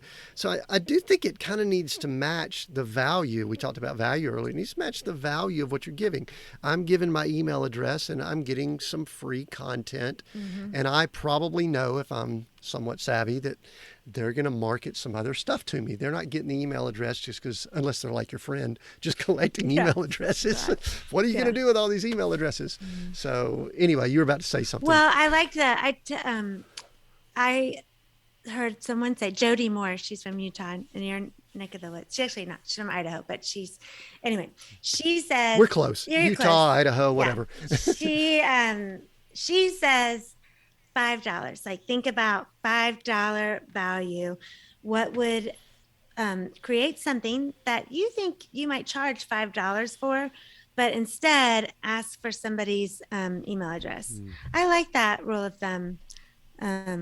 I do think it kind of needs to match the value. We talked about value earlier. It needs to match the value of what you're giving. I'm giving my email address and I'm getting some free content. Mm-hmm. And I probably know, if I'm somewhat savvy, that they're going to market some other stuff to me. They're not getting the email address just because, unless they're like your friend, just collecting email addresses. Right. What are you going to do with all these email addresses? Mm-hmm. So anyway, you were about to say something. Well, I like that. I heard someone say, Jody Moore, she's from Utah in your neck of the woods. She's actually not, she's from Idaho, but she says, we're close. Utah, close. Idaho, whatever. Yeah. She says, $5. Like, think about $5 value. What would create something that you think you might charge $5 for, but instead ask for somebody's email address. I like that rule of thumb. I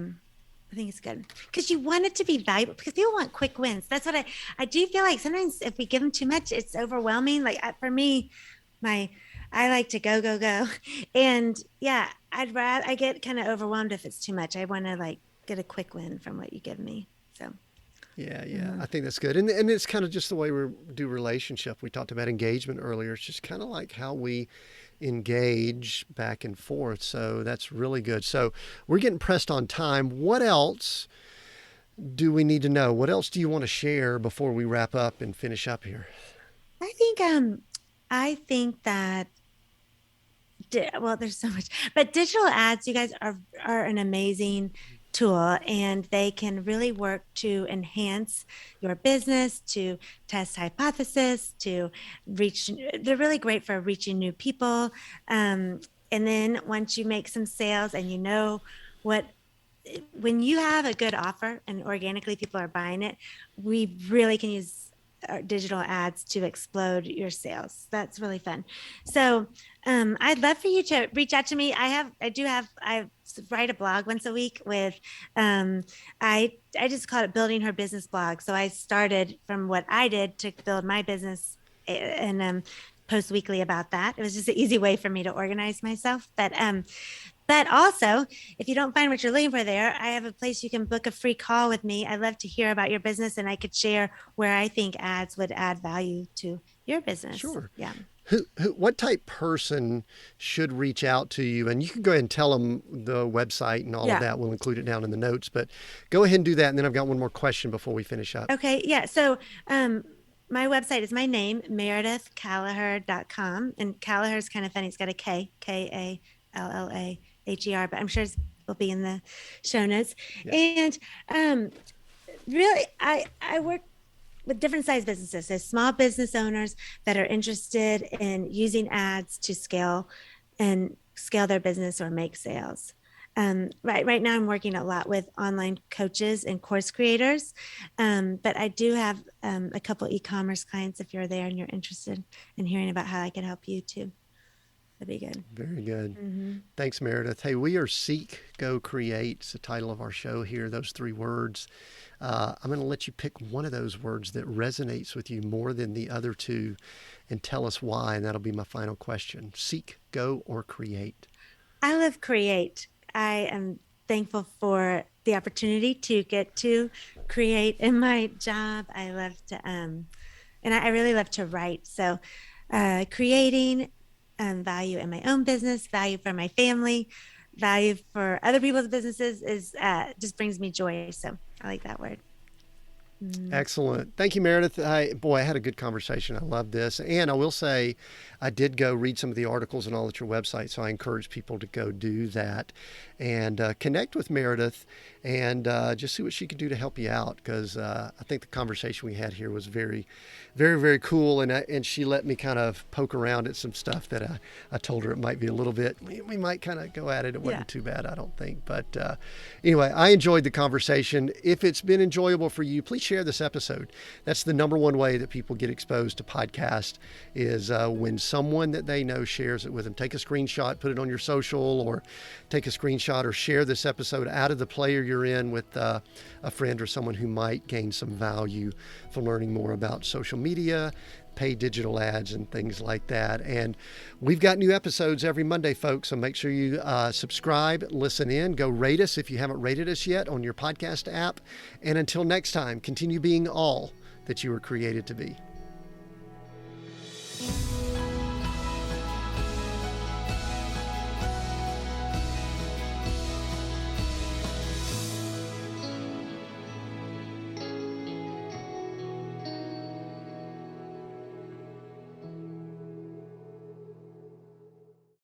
think it's good because you want it to be valuable, because people want quick wins. That's what I do feel like sometimes if we give them too much, it's overwhelming. Like for me, I like to go. And yeah, I get kind of overwhelmed if it's too much. I want to get a quick win from what you give me. So. Yeah. Mm-hmm. I think that's good. And it's kind of just the way we do relationship. We talked about engagement earlier. It's just kind of like how we engage back and forth. So that's really good. So we're getting pressed on time. What else do we need to know? What else do you want to share before we wrap up and finish up here? I think that, well, there's so much, but digital ads, you guys are an amazing tool, and they can really work to enhance your business, to test hypothesis, to reach. They're really great for reaching new people. And then once you make some sales and when you have a good offer and organically people are buying it, we really can use digital ads to explode your sales. That's really fun. So I'd love for you to reach out to me. I write a blog once a week with, I just call it Building Her Business Blog. So I started from what I did to build my business and post weekly about that. It was just an easy way for me to organize myself. But also, if you don't find what you're looking for there, I have a place you can book a free call with me. I'd love to hear about your business, and I could share where I think ads would add value to your business. Sure. Yeah. What type person should reach out to you? And you can go ahead and tell them the website and all of that. We'll include it down in the notes. But go ahead and do that, and then I've got one more question before we finish up. Okay. Yeah. So my website is my name, meredithkallaher.com. And Kallaher is kind of funny. It's got a K, Kallaher, but I'm sure it will be in the show notes. Yeah. And really, I work with different size businesses. So small business owners that are interested in using ads to scale their business or make sales. Right now I'm working a lot with online coaches and course creators. But I do have a couple e-commerce clients if you're there and you're interested in hearing about how I can help you too. That'd be good. Very good. Mm-hmm. Thanks, Meredith. Hey, we are Seek, Go, Create. It's the title of our show here, those three words. I'm going to let you pick one of those words that resonates with you more than the other two and tell us why, and that'll be my final question. Seek, go, or create? I love create. I am thankful for the opportunity to get to create in my job. I love to, and I really love to write. So, creating value in my own business, value for my family, value for other people's businesses is just brings me joy. So I like that word. Excellent. Thank you, Meredith. I had a good conversation. I love this. And I will say, I did go read some of the articles and all at your website. So I encourage people to go do that and connect with Meredith and just see what she can do to help you out. Because I think the conversation we had here was very, very, very cool. And she let me kind of poke around at some stuff that I told her it might be a little bit, we might kind of go at it. It wasn't too bad, I don't think. But anyway, I enjoyed the conversation. If it's been enjoyable for you, please share this episode. That's the number one way that people get exposed to podcasts is when someone that they know shares it with them. Take a screenshot, put it on your social, or take a screenshot or share this episode out of the player you're in with a friend or someone who might gain some value from learning more about social media, paid digital ads, and things like that. And we've got new episodes every Monday, folks. So make sure you subscribe, listen in, go rate us if you haven't rated us yet on your podcast app. And until next time, continue being all that you were created to be.